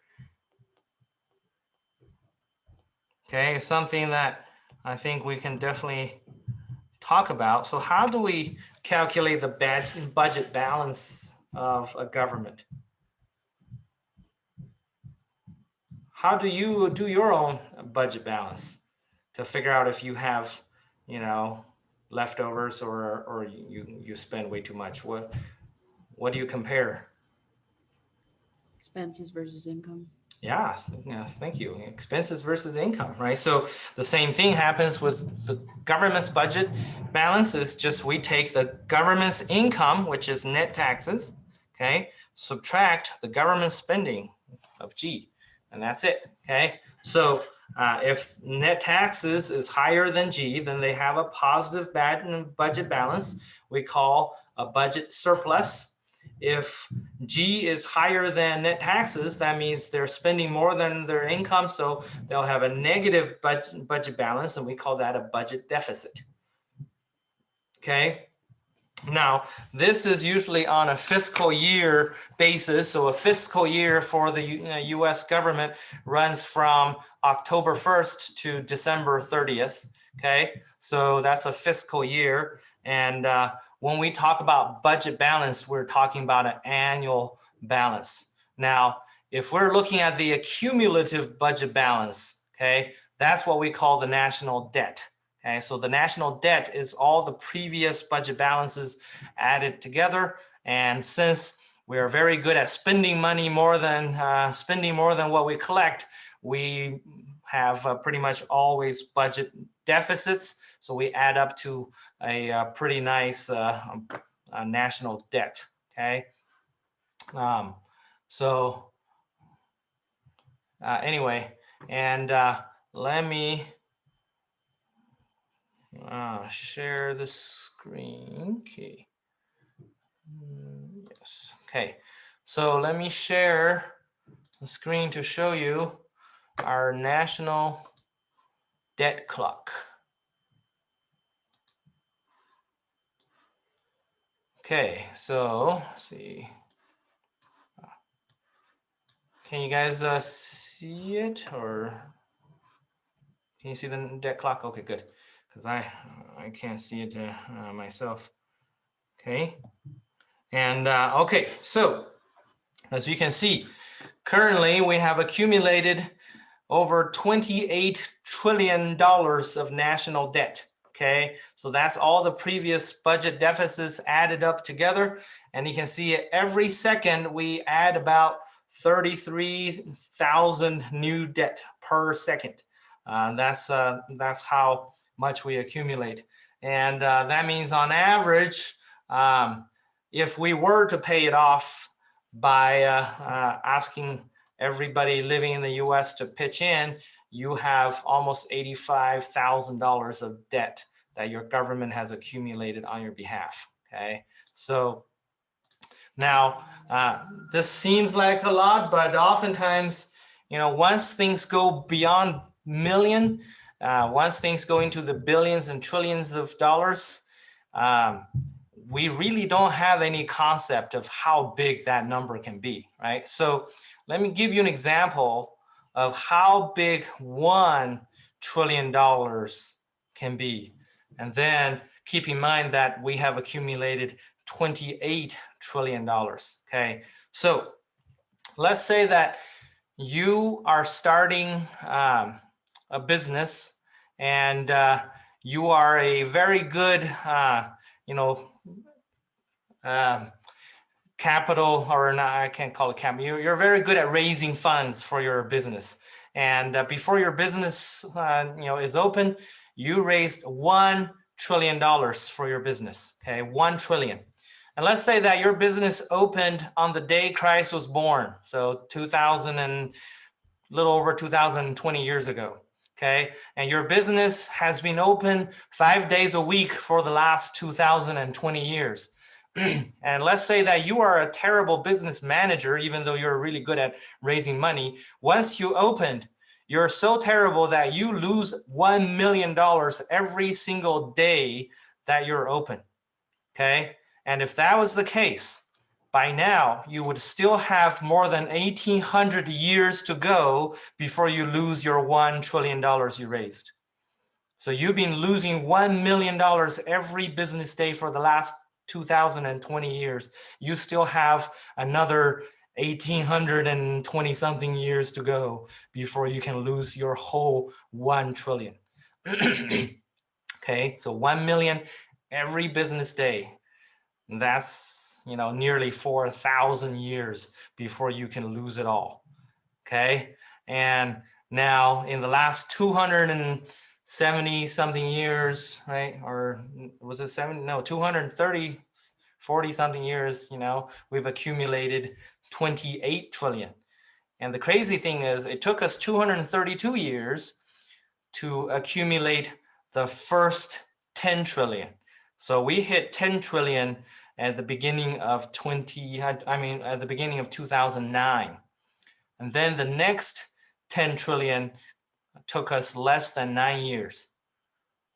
okay, is something that I think we can definitely talk about. So how do we calculate the budget balance of a government? How do you do your own budget balance to figure out if you have, leftovers or you spend way too much? What do you compare? Expenses versus income. Yeah, yes, thank you. Expenses versus income, right? So the same thing happens with the government's budget balance. Is just we take the government's income, which is net taxes, okay, subtract the government spending of G, and that's it, okay? So if net taxes is higher than G, then they have a positive budget balance we call a budget surplus. If G is higher than net taxes, that means they're spending more than their income, so they'll have a negative budget balance, and we call that a budget deficit. Okay. Now, this is usually on a fiscal year basis. So a fiscal year for the US government runs from October 1st to December 30th. Okay, so that's a fiscal year. And when we talk about budget balance, we're talking about an annual balance. Now, if we're looking at the accumulative budget balance, okay, that's what we call the national debt. Okay, so the national debt is all the previous budget balances added together. And since we are very good at spending money more than what we collect, we have pretty much always budget deficits. So we add up to a pretty nice national debt. Okay. Anyway, and let me share the screen. Okay. Yes. Okay. So let me share the screen to show you our national debt clock. Okay. So let's see. Can you guys see it, or can you see the debt clock? Okay, good. Because I can't see it myself. Okay. And okay, so as you can see, currently we have accumulated over $28 trillion of national debt. Okay, so that's all the previous budget deficits added up together. And you can see every second we add about 33,000 new debt per second. That's how much we accumulate. And that means on average, if we were to pay it off by asking everybody living in the US to pitch in, you have almost $85,000 of debt that your government has accumulated on your behalf. Okay, so now this seems like a lot, but oftentimes, once things go beyond million, once things go into the billions and trillions of dollars, we really don't have any concept of how big that number can be, right? So let me give you an example of how big $1 trillion can be. And then keep in mind that we have accumulated $28 trillion, okay? So let's say that you are starting a business, and you are a very good, capital, or not, I can't call it capital. You're very good at raising funds for your business. And before your business, is open, you raised $1 trillion for your business. Okay, 1 trillion. And let's say that your business opened on the day Christ was born. So 2000 and a little over 2020 years ago. Okay, and your business has been open 5 days a week for the last 2020 years. And let's say that you are a terrible business manager, even though you're really good at raising money. Once you opened, you're so terrible that you lose $1 million every single day that you're open. Okay. And if that was the case, by now you would still have more than 1,800 years to go before you lose your $1 trillion you raised. So you've been losing $1 million every business day for the last 2020 years. You still have another 1,820 something years to go before you can lose your whole 1 trillion. Okay, so 1 million every business day. That's, nearly 4,000 years before you can lose it all. Okay. And now in the last 270 something years, right? Or was it 230, 40 something years, we've accumulated 28 trillion. And the crazy thing is it took us 232 years to accumulate the first 10 trillion. So we hit 10 trillion at the beginning of at the beginning of 2009. And then the next 10 trillion took us less than 9 years.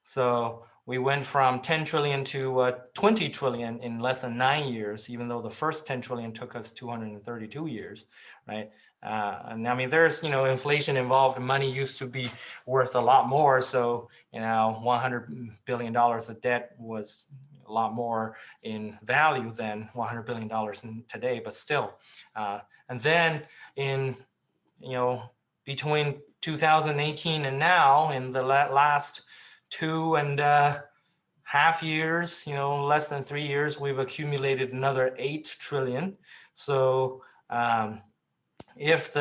So we went from 10 trillion to 20 trillion in less than 9 years, even though the first 10 trillion took us 232 years, right? And I mean, there's, inflation involved. Money used to be worth a lot more. So, $100 billion of debt was a lot more in value than $100 billion today, but still. And then in, between 2018 and now, in the last 2.5 years, less than 3 years, we've accumulated another 8 trillion. So if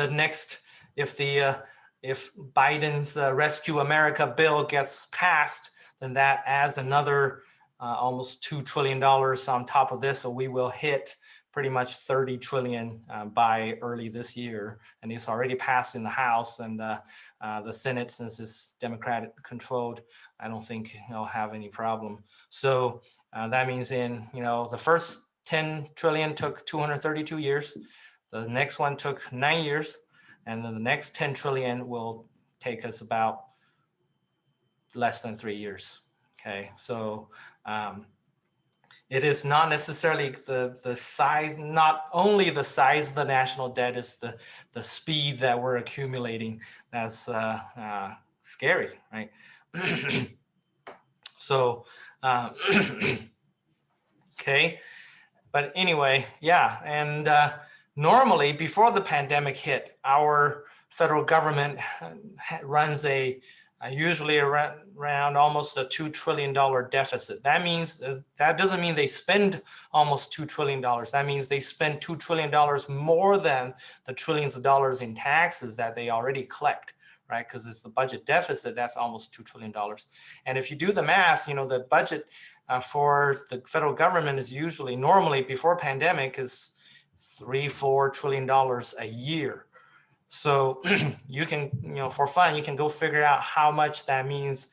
Biden's Rescue America bill gets passed, then that adds another almost $2 trillion on top of this. So we will hit pretty much 30 trillion by early this year. And it's already passed in the House, and the Senate, since it's Democratic controlled, I don't think it'll have any problem. So that means in, the first 10 trillion took 232 years. The next one took 9 years. And then the next 10 trillion will take us about less than 3 years. Okay, so it is not necessarily the size, not only the size of the national debt, is the speed that we're accumulating that's scary, right? So, okay, but anyway, yeah, and normally before the pandemic hit, our federal government runs usually around almost a $2 trillion deficit. That means, that doesn't mean they spend almost $2 trillion. That means they spend $2 trillion more than the trillions of dollars in taxes that they already collect, right? Because it's the budget deficit, that's almost $2 trillion. And if you do the math, the budget for the federal government is usually, normally before pandemic, is $3-4 trillion a year. So you can, for fun, you can go figure out how much that means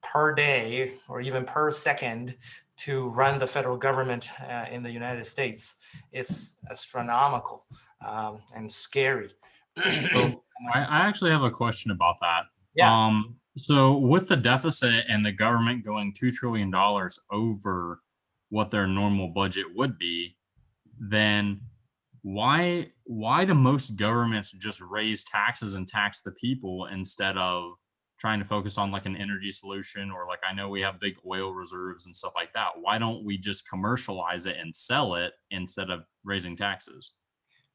per day or even per second to run the federal government in the United States. It's astronomical and scary. So I actually have a question about that. Yeah. So with the deficit and the government going $2 trillion over what their normal budget would be, then why do most governments just raise taxes and tax the people instead of trying to focus on like an energy solution, or like, I know we have big oil reserves and stuff like that. Why don't we just commercialize it and sell it instead of raising taxes?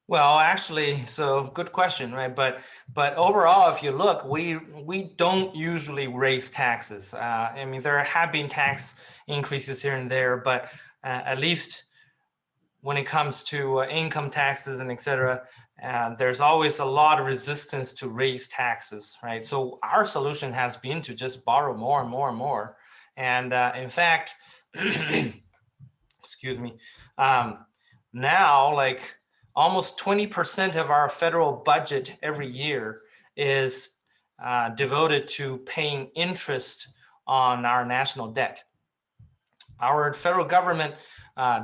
Well, actually, so good question, right? But overall, if you look, we don't usually raise taxes. I mean, there have been tax increases here and there, but at least when it comes to income taxes and et cetera, there's always a lot of resistance to raise taxes, right? So our solution has been to just borrow more and more and more. And in fact, excuse me, now like almost 20% of our federal budget every year is devoted to paying interest on our national debt. Our federal government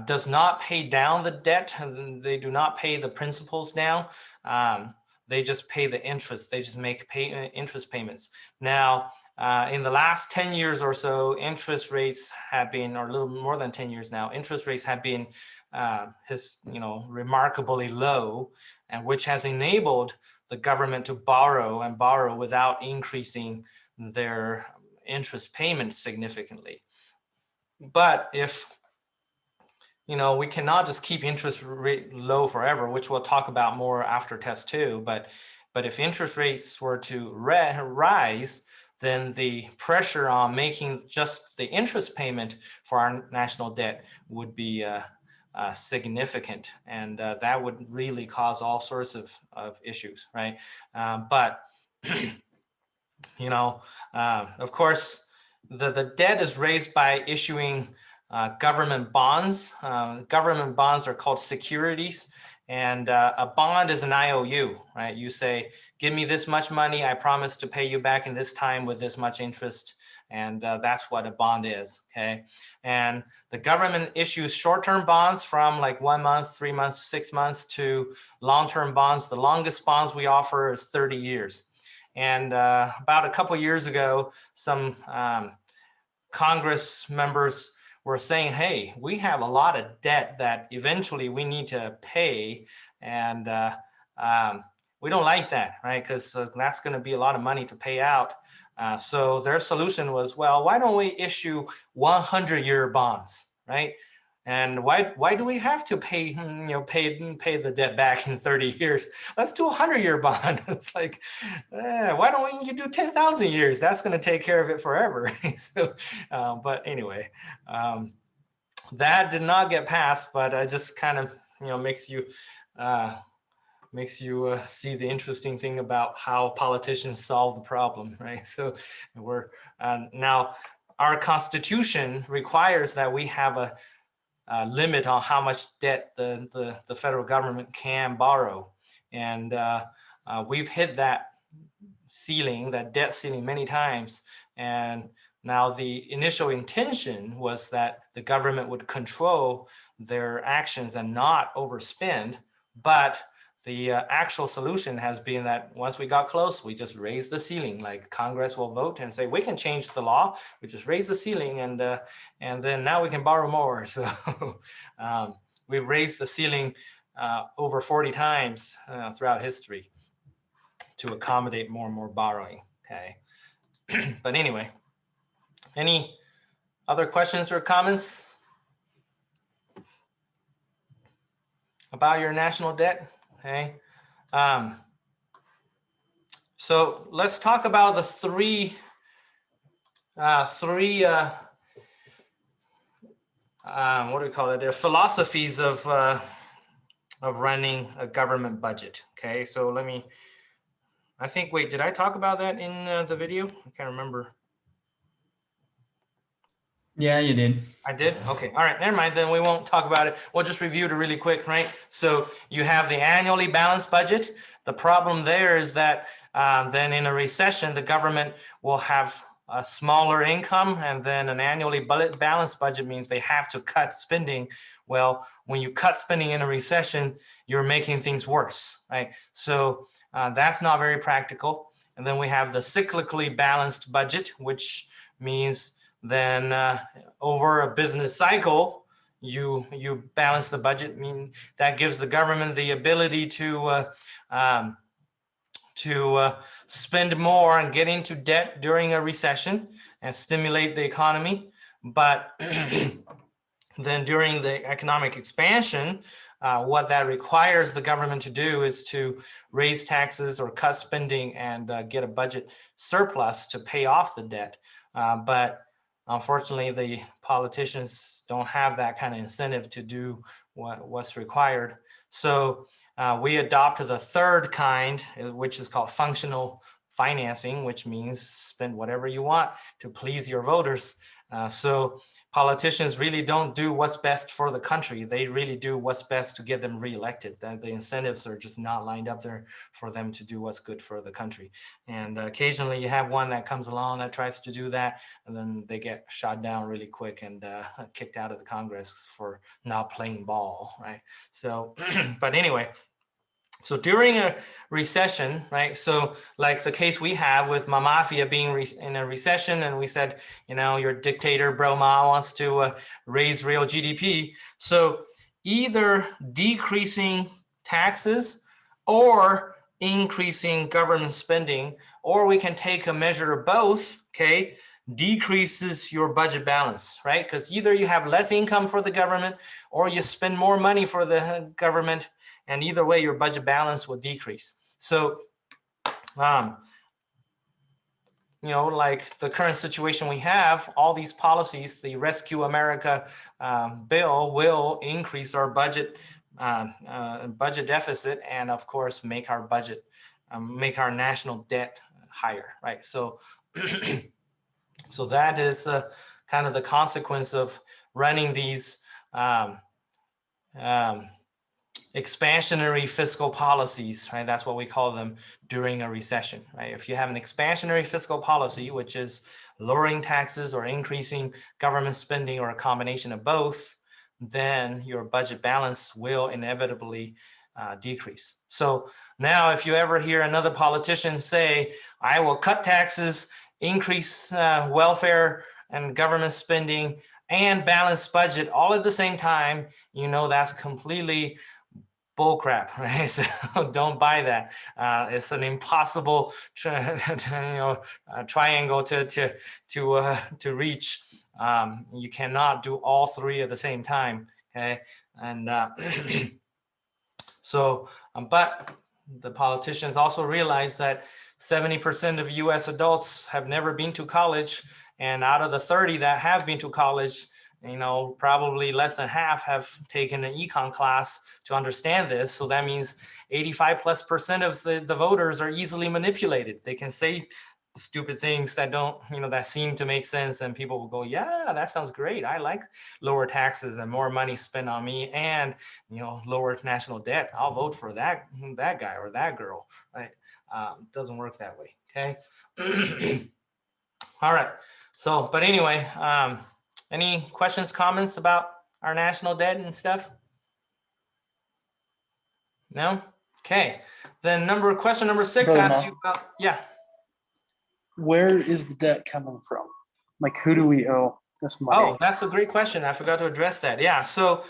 does not pay down the debt. They do not pay the principals down. They just pay the interest. They just make interest payments. Now, in the last 10 years or so, interest rates have been, or a little more than 10 years now, interest rates have been remarkably low, and which has enabled the government to borrow and borrow without increasing their interest payments significantly. But if we cannot just keep interest rate low forever, which we'll talk about more after test 2. But if interest rates were to rise, then the pressure on making just the interest payment for our national debt would be significant, and that would really cause all sorts of issues, right? But you know, of course, the debt is raised by issuing government bonds. Government bonds are called securities, and a bond is an IOU, right? You say, give me this much money, I promise to pay you back in this time with this much interest, and that's what a bond is, okay? And the government issues short-term bonds from like 1 month, 3 months, 6 months to long-term bonds. The longest bonds we offer is 30 years. And about a couple years ago, some Congress members were saying, hey, we have a lot of debt that eventually we need to pay. And we don't like that, right? Because that's going to be a lot of money to pay out. So their solution was, well, why don't we issue 100-year bonds, right? And why do we have to pay pay the debt back in 30 years? Let's do a 100-year bond. It's like, why don't you do 10,000 years? That's going to take care of it forever. So, but anyway, that did not get passed, but it just kind of makes you see the interesting thing about how politicians solve the problem, right? So we're now our Constitution requires that we have a limit on how much debt the federal government can borrow. And we've hit that ceiling, that debt ceiling many times. And now the initial intention was that the government would control their actions and not overspend. But the actual solution has been that once we got close, we just raised the ceiling. Like Congress will vote and say, we can change the law. We just raise the ceiling, and then now we can borrow more. So we've raised the ceiling over 40 times throughout history to accommodate more and more borrowing, okay? But anyway, any other questions or comments about your national debt? Okay, so let's talk about the three what do we call it? They're philosophies of running a government budget. Okay, so wait, did I talk about that in the video? I can't remember. Yeah, you did. I did? Okay. All right. Never mind. Then we won't talk about it. We'll just review it really quick, right? So you have the annually balanced budget. The problem there is that then in a recession, the government will have a smaller income, and then an annually balanced budget means they have to cut spending. Well, when you cut spending in a recession, you're making things worse, right? So that's not very practical. And then we have the cyclically balanced budget, which means then over a business cycle, you balance the budget. That gives the government the ability to spend more and get into debt during a recession and stimulate the economy. But then during the economic expansion, what that requires the government to do is to raise taxes or cut spending and get a budget surplus to pay off the debt. But unfortunately, the politicians don't have that kind of incentive to do what's required. So we adopted the third kind, which is called functional financing, which means spend whatever you want to please your voters. So politicians really don't do what's best for the country. They really do what's best to get them reelected. The incentives are just not lined up there for them to do what's good for the country. And occasionally you have one that comes along that tries to do that, and then they get shot down really quick and kicked out of the Congress for not playing ball, right? So, but anyway, so during a recession, right? So like the case we have with Ma Mafia being in a recession, and we said, your dictator Bro Ma wants to raise real GDP. So either decreasing taxes or increasing government spending, or we can take a measure of both, okay, decreases your budget balance, right? Because either you have less income for the government or you spend more money for the government, and either way your budget balance will decrease. So like the current situation we have, all these policies, the Rescue America bill will increase our budget deficit, and of course make our budget, make our national debt higher, right? So, so that is kind of the consequence of running these expansionary fiscal policies, right? That's what we call them during a recession, right? If you have an expansionary fiscal policy, which is lowering taxes or increasing government spending or a combination of both, then your budget balance will inevitably decrease. So now if you ever hear another politician say, I will cut taxes, increase welfare and government spending, and balance budget all at the same time, that's completely bullcrap, right? So don't buy that. It's an impossible triangle to reach. You cannot do all three at the same time. Okay, and so, but the politicians also realize that 70% of U.S. adults have never been to college, and out of the 30 that have been to college, probably less than half have taken an econ class to understand this. So that means 85+% of the voters are easily manipulated. They can say stupid things that don't, that seem to make sense, and people will go, yeah, that sounds great. I like lower taxes and more money spent on me, and lower national debt. I'll vote for that guy or that girl, right? Doesn't work that way. Okay. All right. So, but anyway, any questions, comments about our national debt and stuff? No? Okay. Then question number 6 Brother asks Ma, you about, yeah. where is the debt coming from? Like, who do we owe this money? Oh, that's a great question. I forgot to address that. Yeah. So,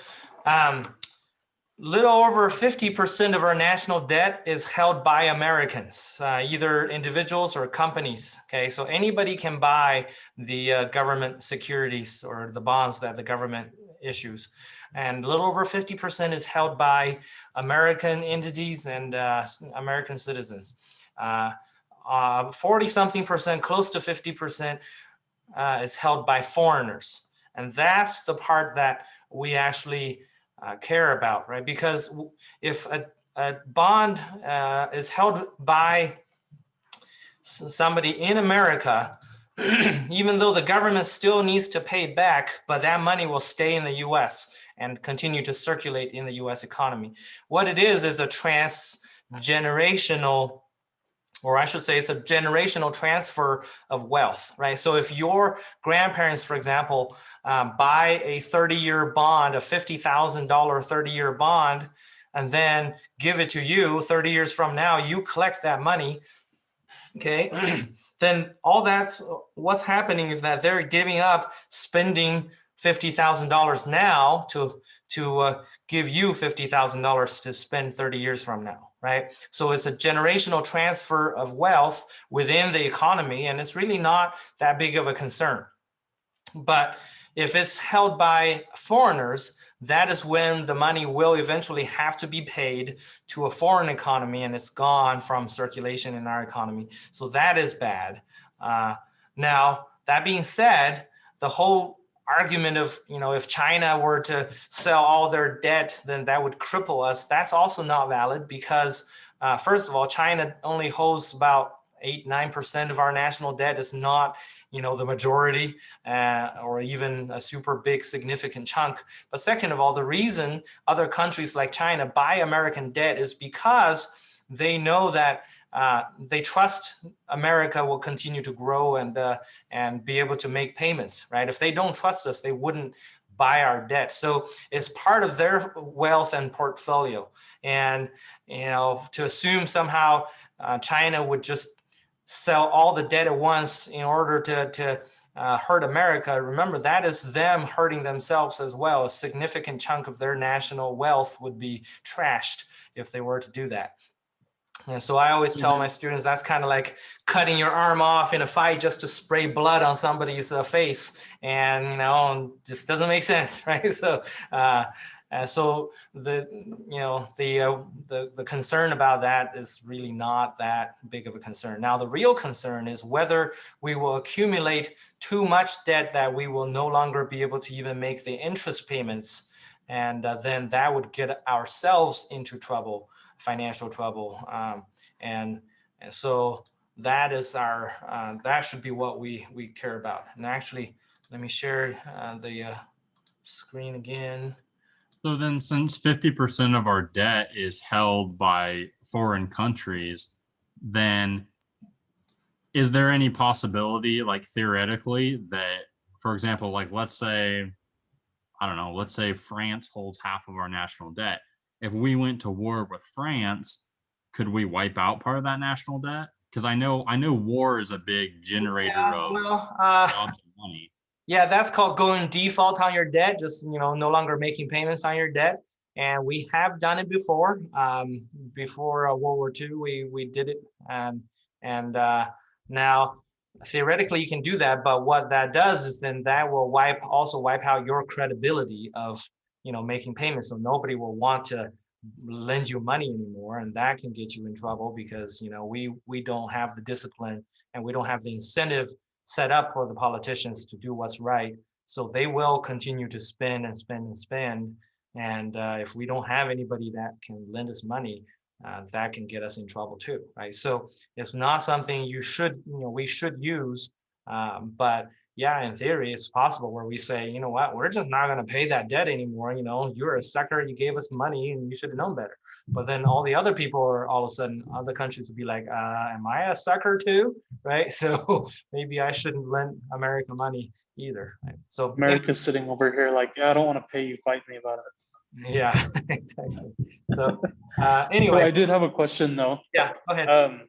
little over 50% of our national debt is held by Americans, either individuals or companies. Okay, so anybody can buy the government securities or the bonds that the government issues. And a little over 50% is held by American entities and American citizens. 40-something%, close to 50%, is held by foreigners. And that's the part that we actually care about, right? Because if a bond is held by somebody in America, even though the government still needs to pay back, but that money will stay in the US and continue to circulate in the US economy. What it is a transgenerational, or I should say it's a generational transfer of wealth, right? So if your grandparents, for example, buy a 30-year bond, a $50,000 30-year bond, and then give it to you 30 years from now, you collect that money, okay? Then what's happening is that they're giving up spending $50,000 now to give you $50,000 to spend 30 years from now, right? So it's a generational transfer of wealth within the economy, and it's really not that big of a concern. But if it's held by foreigners, that is when the money will eventually have to be paid to a foreign economy, and it's gone from circulation in our economy. So that is bad. Now, that being said, the whole argument of, if China were to sell all their debt, then that would cripple us. That's also not valid because, first of all, China only holds about 8-9% of our national debt. Is not, the majority or even a super big significant chunk. But second of all, the reason other countries like China buy American debt is because they know that they trust America will continue to grow and be able to make payments, right? If they don't trust us, they wouldn't buy our debt. So it's part of their wealth and portfolio. And, to assume somehow China would just sell all the debt at once in order to hurt America, remember, that is them hurting themselves as well. A significant chunk of their national wealth would be trashed if they were to do that. And so I always tell my students that's kind of like cutting your arm off in a fight just to spray blood on somebody's face, and just doesn't make sense, right? So So the concern about that is really not that big of a concern. Now, the real concern is whether we will accumulate too much debt that we will no longer be able to even make the interest payments. And then that would get ourselves into trouble, financial trouble. And so that is our, that should be what we care about. And actually, let me share the screen again. So then, since 50% of our debt is held by foreign countries, then is there any possibility, like theoretically, that, for example, like let's say, I don't know, let's say France holds half of our national debt. If we went to war with France, could we wipe out part of that national debt? Because I know war is a big generator of jobs and money. Yeah, that's called going default on your debt, just, no longer making payments on your debt. And we have done it before. Before World War II, we did it. Now, theoretically, you can do that. But what that does is then that will also wipe out your credibility of, making payments. So nobody will want to lend you money anymore. And that can get you in trouble because, we don't have the discipline and we don't have the incentive set up for the politicians to do what's right. So they will continue to spend and spend and spend. And if we don't have anybody that can lend us money, that can get us in trouble too, right? So it's not something we should use. But yeah, in theory, it's possible where we say, you know what, we're just not going to pay that debt anymore. You're a sucker. You gave us money and you should have known better. But then all the other people are all of a sudden, other countries would be like, am I a sucker too? Right. So maybe I shouldn't lend America money either. Right? So America's sitting over here like, yeah, I don't want to pay you. Fight me about it. Yeah, exactly. So anyway. So I did have a question though. Yeah, go ahead.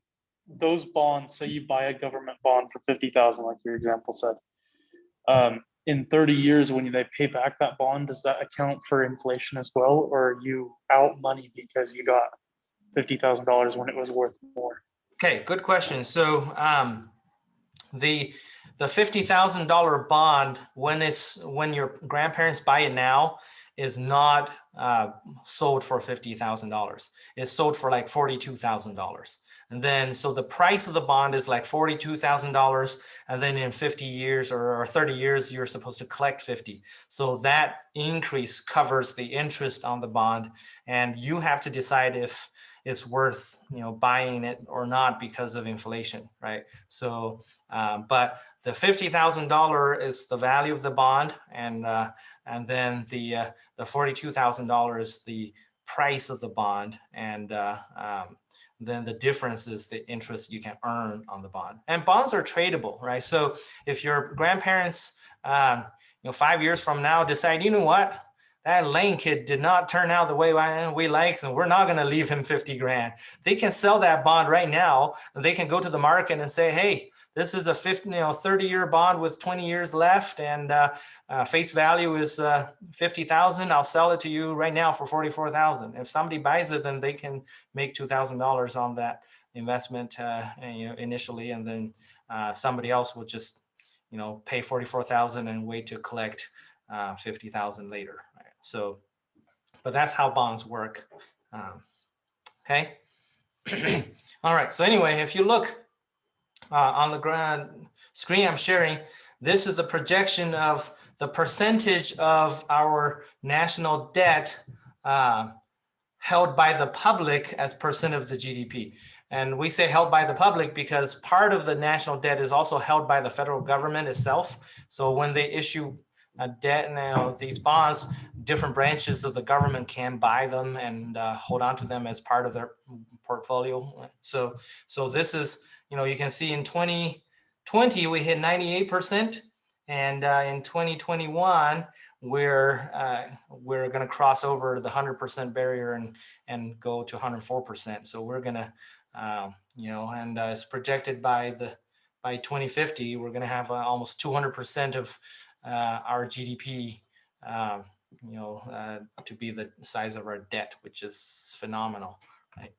Those bonds, say you buy a government bond for 50,000, like your example said. In 30 years, when they pay back that bond, does that account for inflation as well? Or are you out money because you got $50,000 when it was worth more? Okay, good question. So the $50,000 bond, when your grandparents buy it now, is not sold for $50,000. It's sold for like $42,000. And then, so the price of the bond is like $42,000. And then in 50 years or 30 years, you're supposed to collect 50. So that increase covers the interest on the bond. And you have to decide if it's worth, buying it or not because of inflation, right? So, but the $50,000 is the value of the bond. And then the $42,000 is the price of the bond. And then the difference is the interest you can earn on the bond. And bonds are tradable, right? So if your grandparents, 5 years from now decide, you know what, that Lane kid did not turn out the way we like, and we're not going to leave him 50 grand. They can sell that bond right now, and they can go to the market and say, hey, this is a 30-year bond with 20 years left, and face value is 50,000. I'll sell it to you right now for 44,000. If somebody buys it, then they can make $2,000 on that investment, initially, and then somebody else will just, pay 44,000 and wait to collect 50,000 later. Right? So, but that's how bonds work. Okay. All right. So anyway, if you look on the screen I'm sharing, this is the projection of the percentage of our national debt held by the public as percent of the GDP. And we say held by the public because part of the national debt is also held by the federal government itself. So when they issue a debt, these bonds, different branches of the government can buy them and hold on to them as part of their portfolio. So this is, you can see in 2020, we hit 98%. And in 2021, we're going to cross over the 100% barrier and go to 104%. So we're going to, and it's projected by 2050, we're going to have almost 200% of our GDP, to be the size of our debt, which is phenomenal. Right?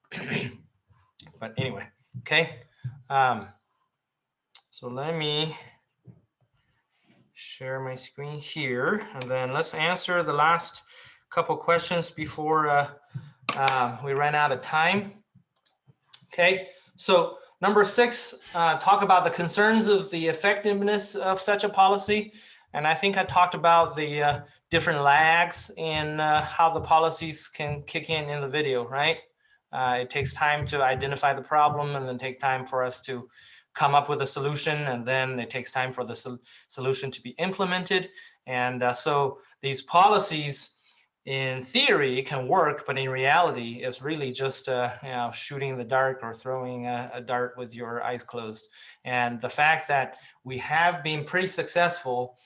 But anyway, okay. So let me share my screen here, and then let's answer the last couple questions before we ran out of time. Okay, so number 6, talk about the concerns of the effectiveness of such a policy. And I think I talked about the different lags in how the policies can kick in the video, right? It takes time to identify the problem, and then take time for us to come up with a solution, and then it takes time for the solution to be implemented. And so these policies in theory can work, but in reality it's really just shooting in the dark or throwing a dart with your eyes closed. And the fact that we have been pretty successful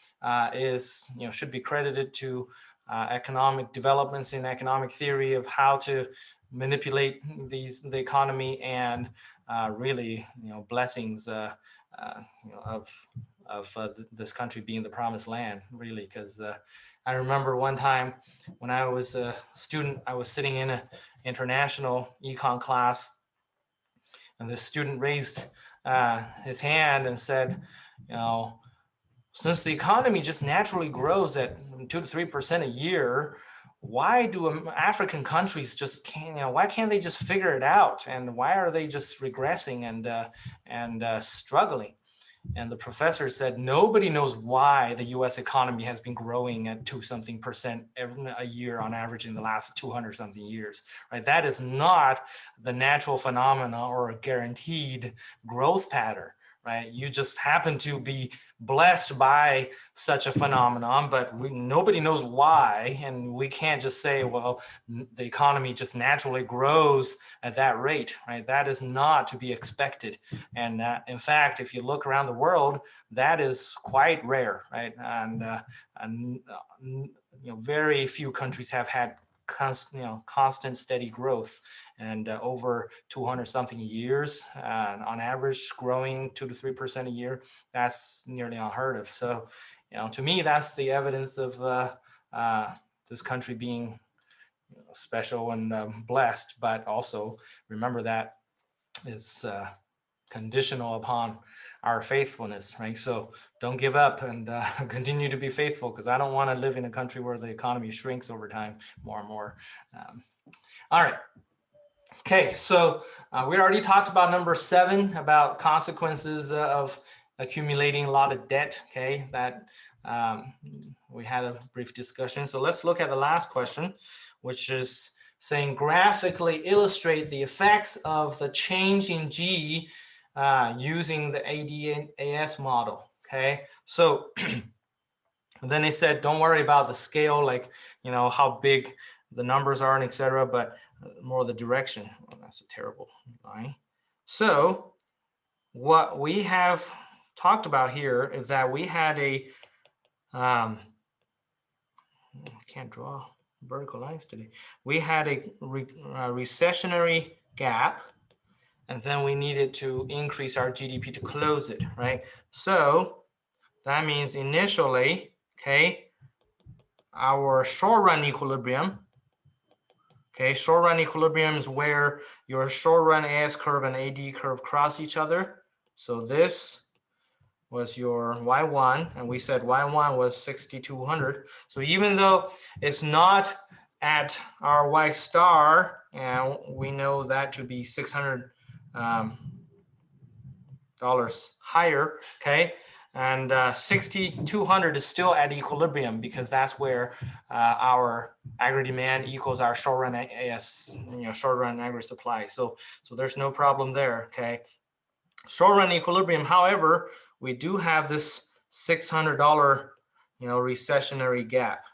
is, should be credited to economic developments in economic theory of how to manipulate the economy, and really, blessings of this country being the promised land, really. Because I remember one time when I was a student, I was sitting in an international econ class, and this student raised his hand and said, since the economy just naturally grows at 2 to 3% a year, why do African countries just can't, why can't they just figure it out? And why are they just regressing and struggling? And the professor said, nobody knows why the US economy has been growing at 2-something% a year on average in the last 200-something years, right? That is not the natural phenomena or a guaranteed growth pattern, right? You just happen to be blessed by such a phenomenon, but nobody knows why. And we can't just say, well, the economy just naturally grows at that rate, right? That is not to be expected. And in fact, if you look around the world, that is quite rare, right? And very few countries have had constant steady growth, and over 200-something years, on average, growing 2 to 3% a year. That's nearly unheard of. So, to me, that's the evidence of this country being special and blessed. But also remember that it's conditional upon our faithfulness, right? So don't give up, and continue to be faithful, because I don't want to live in a country where the economy shrinks over time more and more. All right. Okay, so we already talked about number 7, about consequences of accumulating a lot of debt. Okay, that we had a brief discussion. So let's look at the last question, which is saying graphically illustrate the effects of the change in G using the ADAS model. Okay, so then they said, don't worry about the scale, like, how big the numbers are and etc., but more the direction. Oh, that's a terrible line. So what we have talked about here is that we had a, I can't draw vertical lines today. We had a recessionary gap, and then we needed to increase our GDP to close it, right? So that means initially, okay, our short run equilibrium, okay, short run equilibrium is where your short run AS curve and AD curve cross each other. So this was your Y1, and we said Y1 was 6,200. So even though it's not at our Y star, and we know that to be $600 higher, okay, and 6,200 is still at equilibrium, because that's where our aggregate demand equals our short run AS, short run aggregate supply. So there's no problem there. Okay, short run equilibrium. However, we do have this $600 recessionary gap.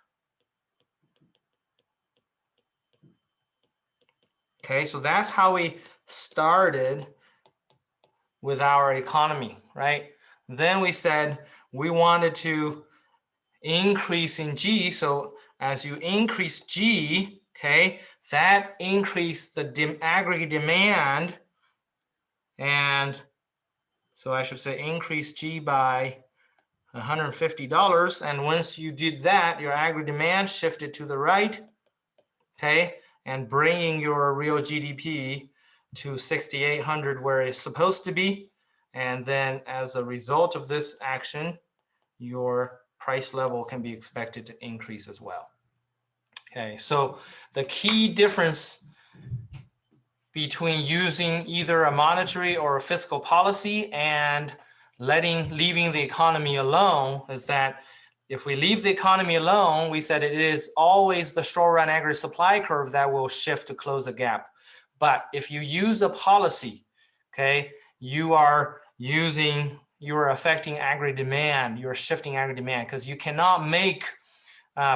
Okay, so that's how we started with our economy, right? Then we said we wanted to increase in G. So as you increase G, okay, that increased the aggregate demand. And so I should say increase G by $150. And once you did that, your aggregate demand shifted to the right, okay, and bringing your real GDP to 6,800 where it's supposed to be. And then as a result of this action, your price level can be expected to increase as well. Okay, so the key difference between using either a monetary or a fiscal policy and leaving the economy alone is that if we leave the economy alone, we said it is always the short run aggregate supply curve that will shift to close the gap. But if you use a policy, okay, you are affecting aggregate demand, you're shifting aggregate demand, because you cannot make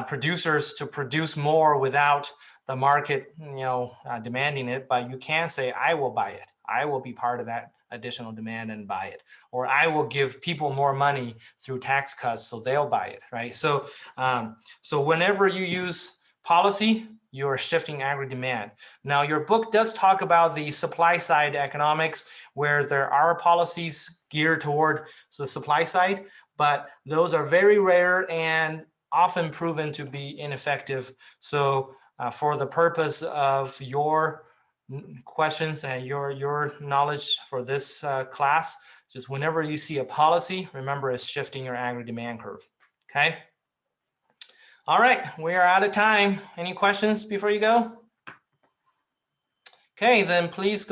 producers to produce more without the market, demanding it. But you can say, I will buy it. I will be part of that additional demand and buy it, or I will give people more money through tax cuts so they'll buy it, right? So, so whenever you use policy, you are shifting aggregate demand. Now, your book does talk about the supply side economics, where there are policies geared toward the supply side, but those are very rare and often proven to be ineffective. So for the purpose of your questions and your knowledge for this class, just whenever you see a policy, remember it's shifting your aggregate demand curve, okay? All right, we are out of time. Any questions before you go? Okay, then please go